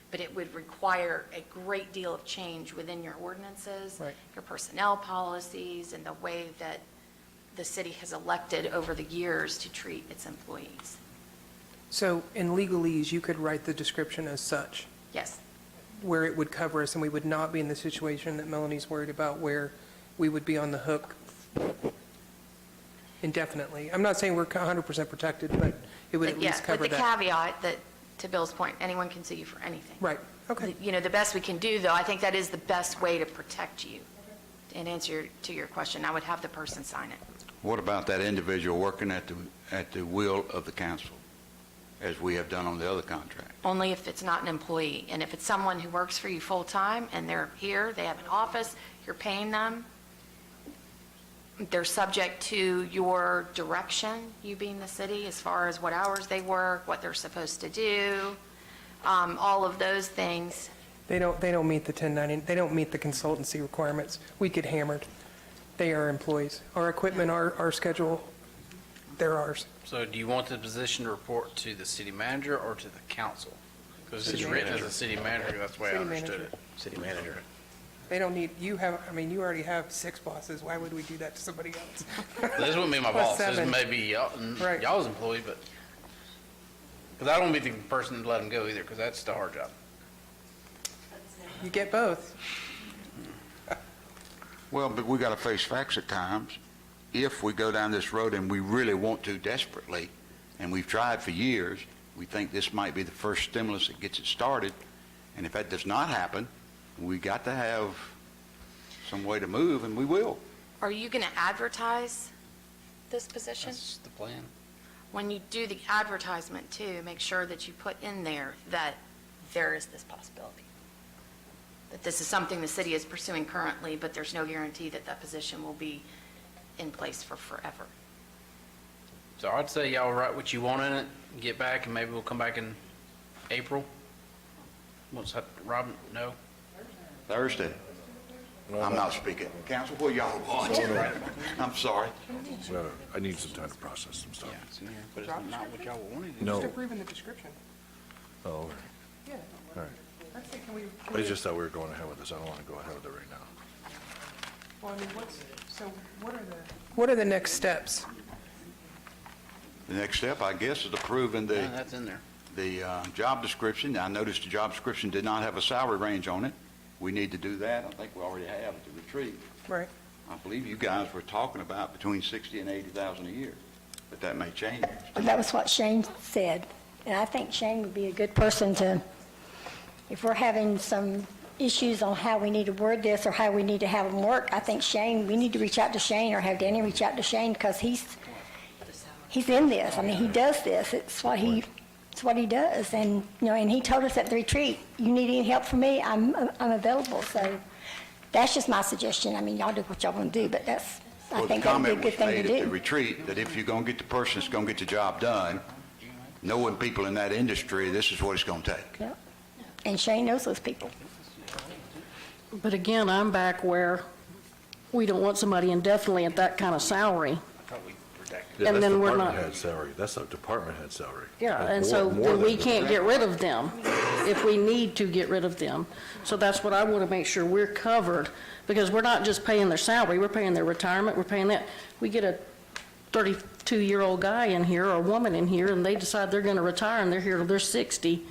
but it would require a great deal of change within your ordinances, Right. your personnel policies, and the way that the city has elected over the years to treat its employees. So in legalese, you could write the description as such, Yes. where it would cover us, and we would not be in the situation that Melanie's worried about, where we would be on the hook indefinitely. I'm not saying we're 100% protected, but it would at Yeah, least cover with the that. caveat that, to Bill's point, anyone can sue you for anything. Right, okay. You know, the best we can do, though, I think that is the best way to protect you. And answer to your question, I would have the person sign it. What about that individual working at the will of the council, as we have done on the other contract? Only if it's not an employee. And if it's someone who works for you full-time and they're here, they have an office, you're paying them, they're subject to your direction, you being the city, as far as what hours they work, what they're supposed to do, all of those things. They don't meet the 1099, they don't meet the consultancy requirements. We get hammered. They are employees. Our equipment, our schedule, they're ours. So do you want the position to report to the city manager or to the council? Because it's City written as manager. a city manager, that's the way I City understood manager. it. City manager. They don't need, you already have 6 bosses. Why would we do that to somebody else? This wouldn't be my Plus boss, this 7. may be Right. y'all's employee, but, because I don't want to be the person to let them go either, because that's the hard job. You get both. Well, but we got to face facts at times. If we go down this road and we really want to desperately, and we've tried for years, we think this might be the first stimulus that gets it started, and if that does not happen, we got to have some way to move, and we will. Are you going to advertise this position? That's the plan. When you do the advertisement too, make sure that you put in there that there is this possibility. That this is something the city is pursuing currently, but there's no guarantee that that position will be in place for forever. So I'd say y'all write what you want in it, get back, and maybe we'll come back in April. Once Robin, no? Thursday. I'm not speaking. Council, what y'all want? I'm sorry. No, I need some time to process some stuff. Yeah, it's in here, but it's not what y'all wanted. No. Just approving the description. Oh, okay. Yeah. All right. I think, can we, I just thought we were going ahead with this. I don't want to go ahead with it right now. well, I mean, what are the next steps? The next step, I guess, is approving Yeah, that's in there. the job description. I noticed the job description did not have a salary range on it. We need to do that. I think we already have at the retreat. Right. I believe you guys were talking about between 60 and 80,000 a year, but that may change. That was what Shane said. And I think Shane would be a good person to, if we're having some issues on how we need to word this or how we need to have them work, I think Shane, we need to reach out to Shane or have Danny reach out to Shane because he's in this. I mean, he does this. It's what he does. And, you know, and he told us at the retreat, you need any help from me, I'm available. So that's just my suggestion. I mean, y'all do what y'all want to do, but that's, I Well, the think that would be a comment good was thing made to at the do. retreat that if you're going to get the person that's going to get the job done, knowing people in that industry, this is what it's going to take. Yep. And Shane knows those people. But again, I'm back where we don't want somebody indefinitely at that kind of salary. Yeah, And that's then we're department not- head salary. That's a department head salary. Yeah, That's and more- so more then than we the- can't get rid of them if we need to get rid of them. So that's what I want to make sure we're covered, because we're not just paying their salary, we're paying their retirement, we're paying that. We get a 32-year-old guy in here or a woman in here, and they decide they're going to retire, and they're here till they're 60,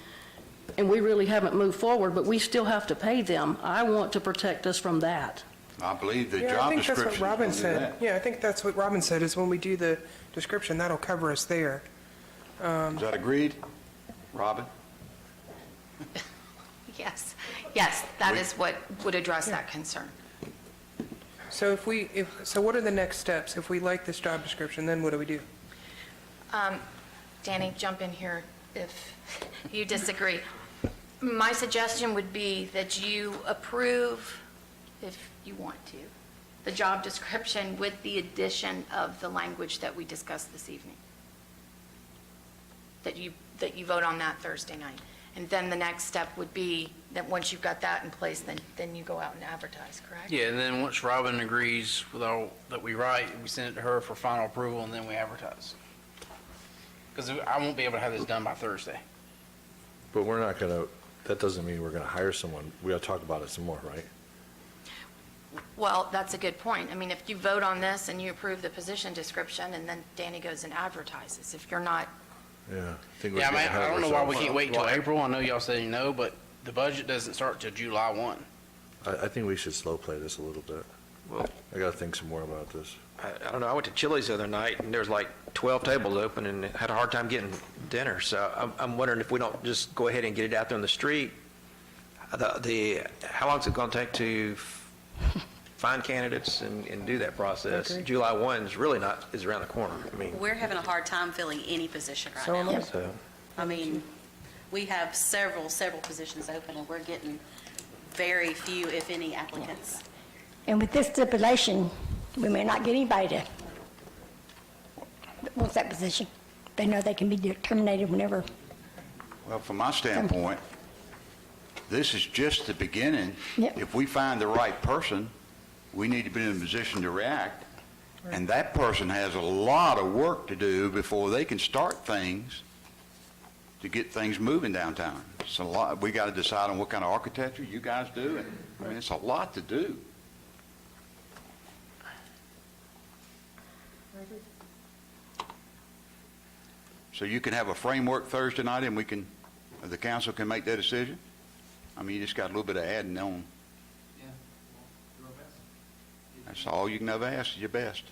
and we really haven't moved forward, but we still have to pay them. I want to protect us from that. I believe the Yeah, I job think that's description what Robin is gonna do said. that. Yeah, I think that's what Robin said, is when we do the description, that'll cover us there. Is that agreed, Robin? Yes, yes, that is what would address that concern. So so what are the next steps? If we like this job description, then what do we do? Danny, jump in here if you disagree. My suggestion would be that you approve, if you want to, the job description with the addition of the language that we discussed this evening. That you vote on that Thursday night. And then the next step would be that once you've got that in place, then you go out and advertise, correct? Yeah, and then once Robin agrees with all that we write, we send it to her for final approval, and then we advertise. Because I won't be able to have this done by Thursday. But we're not going to, that doesn't mean we're going to hire someone. We got to talk about it some more, right? Well, that's a good point. I mean, if you vote on this and you approve the position description, and then Danny goes and advertises, if you're not, Yeah. I think we're Yeah, I getting mean, ahead I of don't know why we ourselves. can't wait until April. I know y'all say no, but the budget doesn't start till July 1. I think we should slow play this a little bit. Well, I got to think some more about this. I don't know, I went to Chili's the other night, and there was like 12 tables open, and had a hard time getting dinner, so I'm wondering if we don't just go ahead and get it out there on the street. How long is it going to take to find candidates and do that process? Okay. July 1 is really not, is around the corner. I mean, We're having a hard time filling any position So right am now. I. so, I mean, we have several positions open, and we're getting very few, if any, applicants. And with this stipulation, we may not get anybody to wants that position. They know they can be terminated whenever. Well, from my standpoint, this is just the beginning. Yep. If we find the right person, we need to be in a position to react. And that person has a lot of work to do before they can start things to get things moving downtown. It's a lot, we got to decide on what kind of architecture you guys do, and, I mean, it's a lot to do. So you can have a framework Thursday night, and the council can make that decision? I mean, you just got a little bit of adding on. That's all you can ever ask, is your best.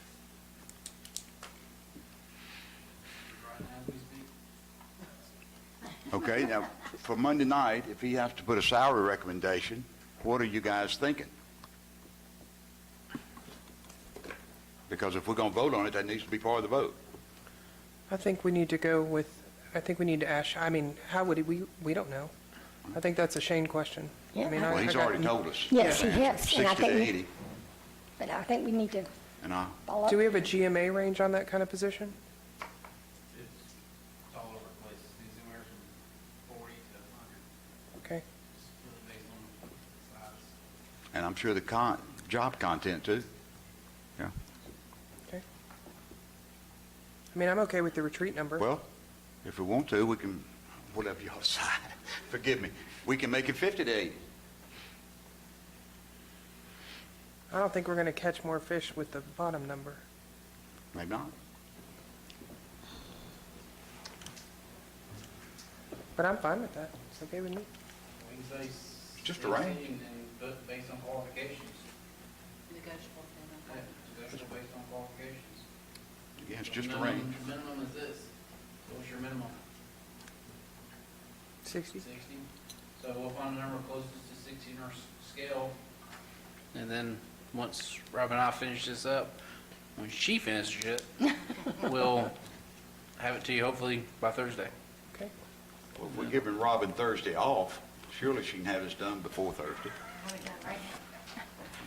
Okay, now, for Monday night, if he has to put a salary recommendation, what are you guys thinking? Because if we're going to vote on it, that needs to be part of the vote. I think we need to go with, I think we need to ask, I mean, how would we don't know. I think that's a Shane question. I Yeah. mean, Well, he's I got- already told us. Yes, he has, and I 60 to think we- 80, But I think we need to and I, follow up. Do we have a GMA range on that kind of position? It's all over the place. It's anywhere from 40 to 100. Okay. It's really based on the size. and I'm sure the job content too. Yeah. Okay. I mean, I'm okay with the retreat number. Well, if we want to, we can, whatever y'all decide, forgive me, we can make it 50 to 80. I don't think we're going to catch more fish with the bottom number. Maybe not. But I'm fine with that. It's okay with me. We can say Just a range. 16 and based on qualifications. Negotiable. Yeah, negotiable based on qualifications. Yeah, it's just a Minimum- range. Minimum is this. What's your minimum? 60? 60? So we'll find a number closest to 16-hour scale. And then, once Rob and I finish this up, when she finishes it, we'll have it to you hopefully by Thursday. Okay. Well, if we're giving Robin Thursday off, surely she can have this done before Thursday.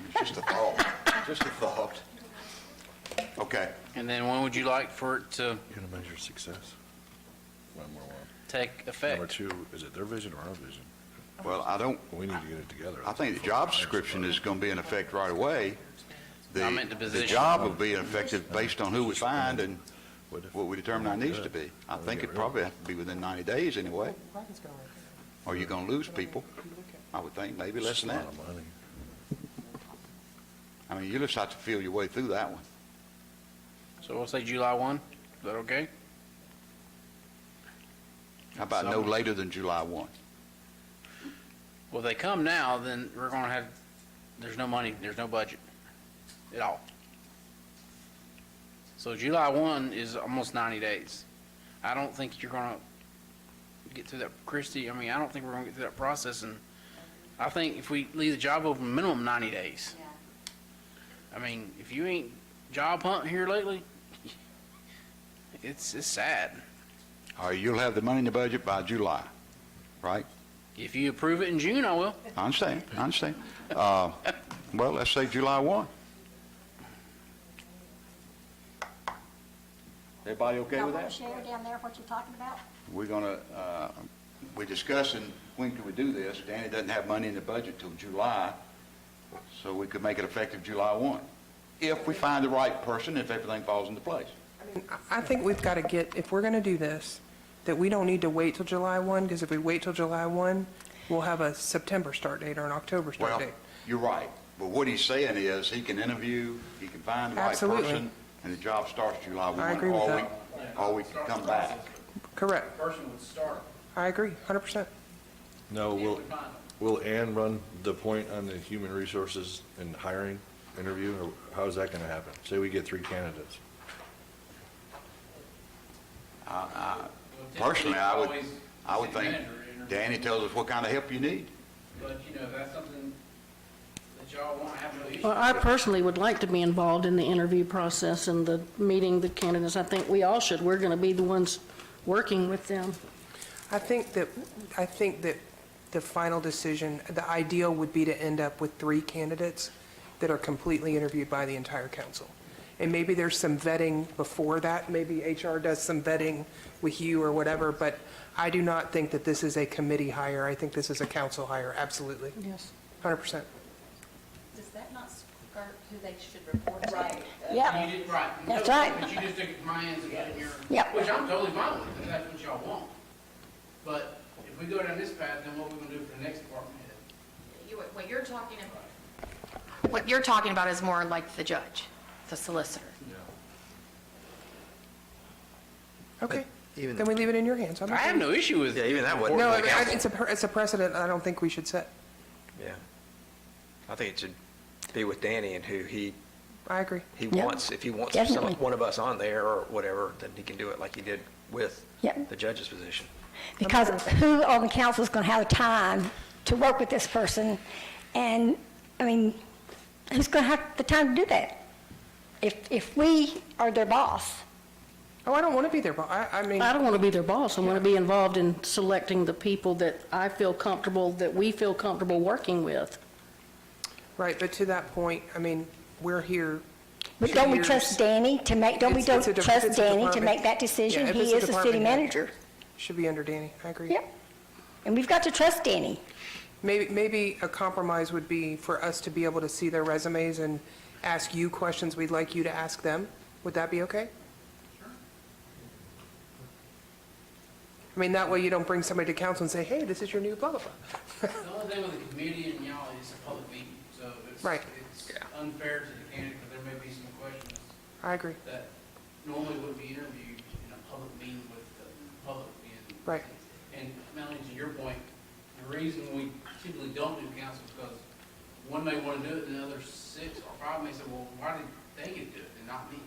It's just a thought, just a thought. Okay, And then when would you like for it to You're gonna measure success. Number one. take Number effect? two, is it their vision or our vision? well, I don't, We need to get it together. I think the job description is going to be in effect right away. I meant the position. job will be effective based on who we find and What if- what we determine our needs to be. I think it probably has to be within 90 days anyway, or you're going to lose people. I would think, maybe less than It's a that. lot of money. I mean, you just have to feel your way through that one. So we'll say July 1, is that okay? How about no later than July 1? Well, if they come now, then we're gonna have, there's no money, there's no budget at all. So July 1 is almost 90 days. I don't think you're gonna get through that, Christie, I mean, I don't think we're gonna get through that process, and I think if we leave the job open, minimum 90 days. I mean, if you ain't job hunting here lately, it's sad. All right, you'll have the money in the budget by July, right? If you approve it in June, I will. I understand, I understand. Well, let's say July 1. Everybody okay with that? share down there what you're talking about? We're we're discussing, when can we do this? Danny doesn't have money in the budget till July, so we could make it effective July 1. If we find the right person, if everything falls into place. I think we've got to get, if we're going to do this, that we don't need to wait till July 1, because if we wait till July 1, we'll have a September start date or an October start Well, date. you're right, but what he's saying is, he can interview, he can find the right Absolutely. person, and the job starts July 1. I agree with that. Or we can come back. Correct. Person would start. I agree, 100%. No, will Ann run the point on the human resources and hiring interview, or how's that gonna happen? Say we get 3 candidates. Personally, I would think Danny tells us what kind of help you need. But, you know, if that's something that y'all want to have no issue. Well, I personally would like to be involved in the interview process and the meeting the candidates. I think we all should. We're going to be the ones working with them. I think that the final decision, the ideal would be to end up with 3 candidates that are completely interviewed by the entire council. And maybe there's some vetting before that, maybe HR does some vetting with you or whatever, but I do not think that this is a committee hire. I think this is a council hire, absolutely, Yes. 100%. Does that not skirt who they should report to? Right. Yeah, You did, right. That's No, right. But you just took my hands and put it in your, Yep. which I'm totally fine with, if that's what y'all want. But if we go down this path, then what are we gonna do for the next department head? What you're talking about is more like the judge, the solicitor. Okay, Even, then we leave it in your hands. I'm I have okay. no issue with. yeah, even that wouldn't. No, I really mean, count. it's a precedent I don't think we should set. Yeah. I think it should be with Danny and who he I agree. Yeah, wants. If he wants definitely. one of us on there or whatever, then he can do it like he did with Yep. the judge's position. because who on the council is going to have the time to work with this person? And, I mean, who's going to have the time to do that? If we are their boss, Oh, I don't want to be there, but I mean, I don't want to be their boss. I want to be involved in selecting the people that I feel comfortable, that we feel comfortable working with. right, but to that point, I mean, we're here. but 2 don't we years. trust Danny to make, don't we It's a trust it's a Danny to department. make that decision? Yeah, if He it's a is the city department head, manager. Should be under Danny, I agree. Yep. And we've got to trust Danny. Maybe a compromise would be for us to be able to see their resumes and ask you questions we'd like you to ask them. Would that be okay? I mean, that way you don't bring somebody to council and say, hey, this is your new blah, blah, blah. The only thing with the committee and y'all is a public meeting, so Right. it's unfair to the candidate, because there may be some questions I agree. that normally would be interviewed in a public meeting with the public being. Right. And Melanie, to your point, the reason we typically don't do council is because one may want to do it, and the other 6 or 5 may say, well, why did they get to do it and not me?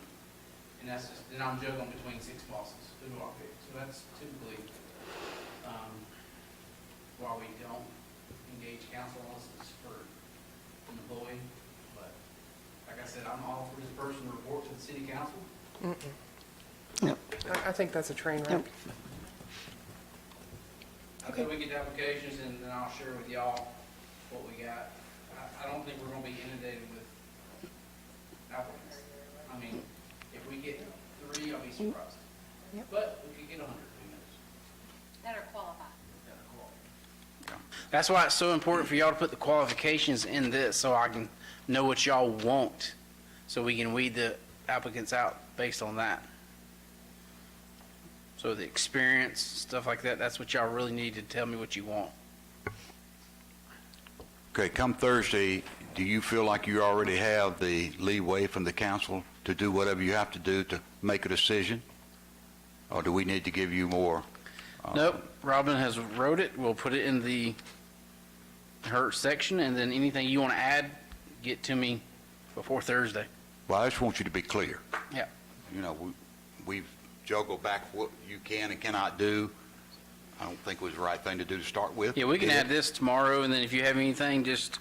And that's just, and I'm juggling between 6 bosses, who do I pick? So that's typically why we don't. engage counsel unless it's for an employee. But like I said, I'm all for this person to report to the city council. I think that's a train wreck. Until we get the applications, and then I'll share with y'all what we got. I don't think we're gonna be inundated with applicants. I mean, if we get 3, I'll be surprised. But we could get 100, who knows? That are qualified. That's why it's so important for y'all to put the qualifications in this, so I can know what y'all want, so we can weed the applicants out based on that. So the experience, stuff like that, that's what y'all really need to tell me what you want. Okay, come Thursday, do you feel like you already have the leeway from the council to do whatever you have to do to make a decision? Or do we need to give you more? Nope, Robin has wrote it, we'll put it in her section, and then anything you want to add, get to me before Thursday. Well, I just want you to be clear. Yeah. You know, we've juggled back what you can and cannot do. I don't think it was the right thing to do to start with. Yeah, we can Did. add this tomorrow, and then if you have anything, just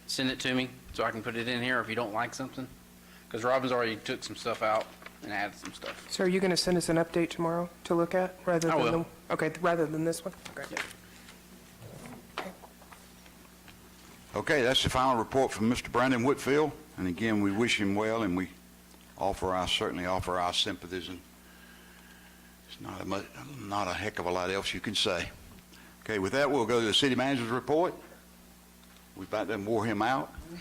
send it to me, so I can put it in here if you don't like something. Because Robin's already took some stuff out and added some stuff. So are you going to send us an update tomorrow to look at, rather I than will. Okay, rather than this one? Okay. Okay, that's the final report from Mr. Brandon Whitfield. And again, we wish him well, and we certainly offer our sympathies. And it's not a heck of a lot else you can say. Okay, with that, we'll go to the city manager's report. We about done wore him out. When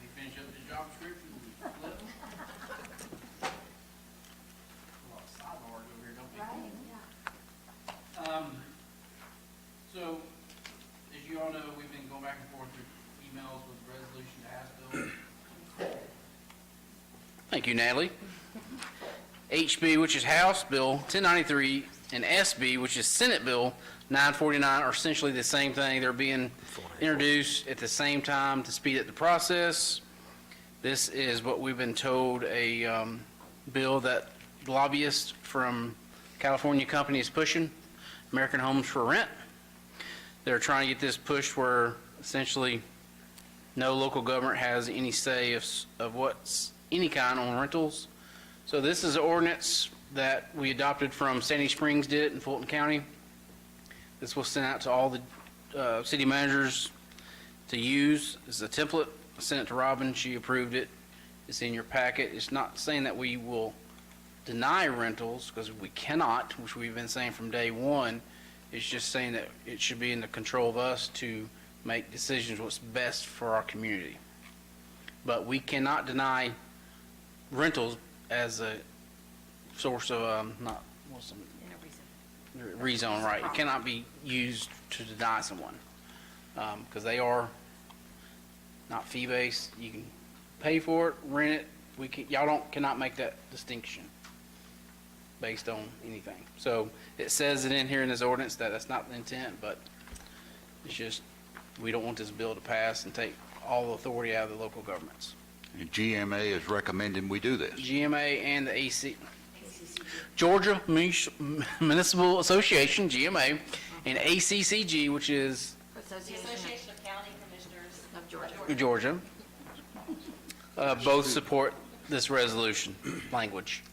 you finish up the job description, flip them. A lot of sidebars over here, don't we? So, as you all know, we've been going back and forth through emails with resolution to House Bill. Thank you, Natalie. HB, which is House Bill 1093, and SB, which is Senate Bill 949, are essentially the same thing. They're being introduced at the same time to speed up the process. This is what we've been told, a bill that lobbyists from California company is pushing, American Homes for Rent. They're trying to get this pushed where essentially no local government has any say of what's any kind on rentals. So this is an ordinance that we adopted from Sandy Springs did it in Fulton County. This was sent out to all the city managers to use as a template. I sent it to Robin, she approved it. It's in your packet. It's not saying that we will deny rentals, because we cannot, which we've been saying from day one. It's just saying that it should be in the control of us to make decisions what's best for our community. But we cannot deny rentals as a source of, rezone, right? It cannot be used to deny someone, because they are not fee-based. You can pay for it, rent it. Y'all cannot make that distinction based on anything. So it says it in here in this ordinance that that's not the intent, but it's just, we don't want this bill to pass and take all the authority out of the local governments. And GMA is recommending we do this. GMA and the Georgia Municipal Association, GMA, and ACCG, which is Association of County Commissioners of Georgia, both support this resolution language.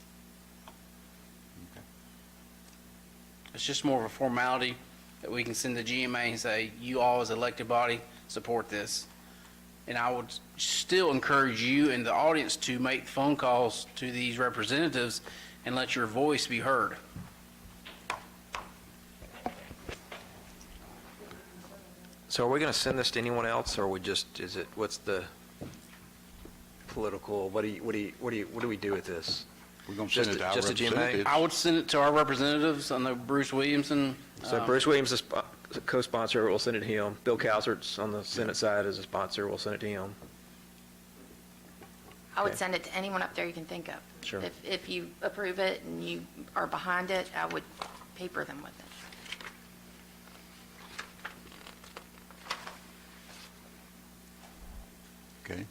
It's just more of a formality that we can send the GMA and say, you all as elected body support this. And I would still encourage you and the audience to make phone calls to these representatives and let your voice be heard. So are we going to send this to anyone else, or what's the political, what do we do with this? We're going to send it to our Just a GMA? representatives. I would send it to our representatives. I know Bruce Williamson. So Bruce Williams is a co-sponsor, we'll send it to him. Bill Cowsert's on the Senate side as a sponsor, we'll send it to him. I would Okay. send it to anyone up there you can think of. Sure. If you approve it and you are behind it, I would paper them with it. Okay.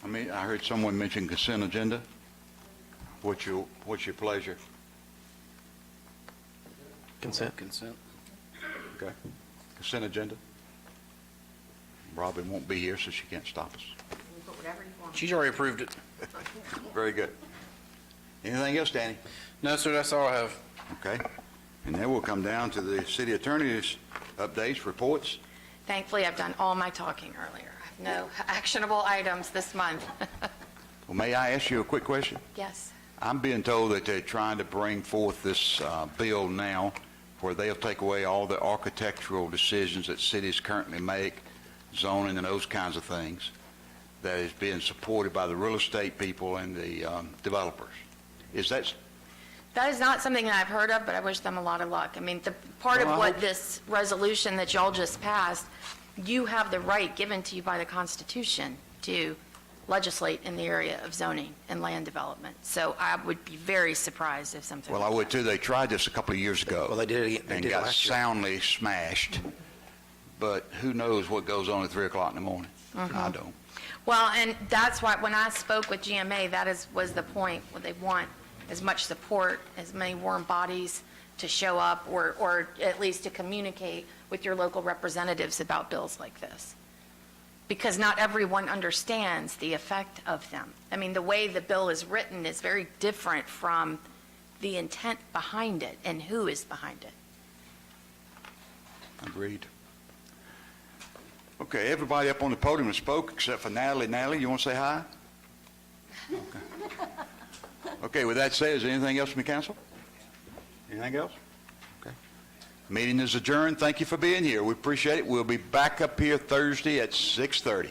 I mean, I heard someone mention consent agenda. What's your pleasure? Consent? Consent. Okay. Consent agenda. Robin won't be here, so she can't stop us. Put whatever you want. She's already approved it. Very good. Anything else, Danny? No, sir, that's all I have. Okay. And then we'll come down to the city attorney's updates, reports. Thankfully, I've done all my talking earlier. I have no actionable items this month. Well, may I ask you a quick question? Yes. I'm being told that they're trying to bring forth this bill now where they'll take away all the architectural decisions that cities currently make, zoning and those kinds of things, that is being supported by the real estate people and the developers. Is that, That is not something that I've heard of, but I wish them a lot of luck. I mean, the part of Well, I what hope- this resolution that y'all just passed, you have the right given to you by the Constitution to legislate in the area of zoning and land development. So I would be very surprised if something. well, I would too. They tried this a couple of years ago. Well, they did it And got last year. soundly smashed. But who knows what goes on at 3 o'clock in the morning? I don't. Well, and that's why, when I spoke with GMA, was the point, what they want as much support, as many warm bodies to show up, or at least to communicate with your local representatives about bills like this. Because not everyone understands the effect of them. I mean, the way the bill is written is very different from the intent behind it and who is behind it. Agreed. Okay, everybody up on the podium spoke except for Natalie. Natalie, you want to say hi? Okay, with that said, is there anything else from the council? Anything else? Okay. Meeting is adjourned. Thank you for being here. We appreciate it. We'll be back up here Thursday at 6:30.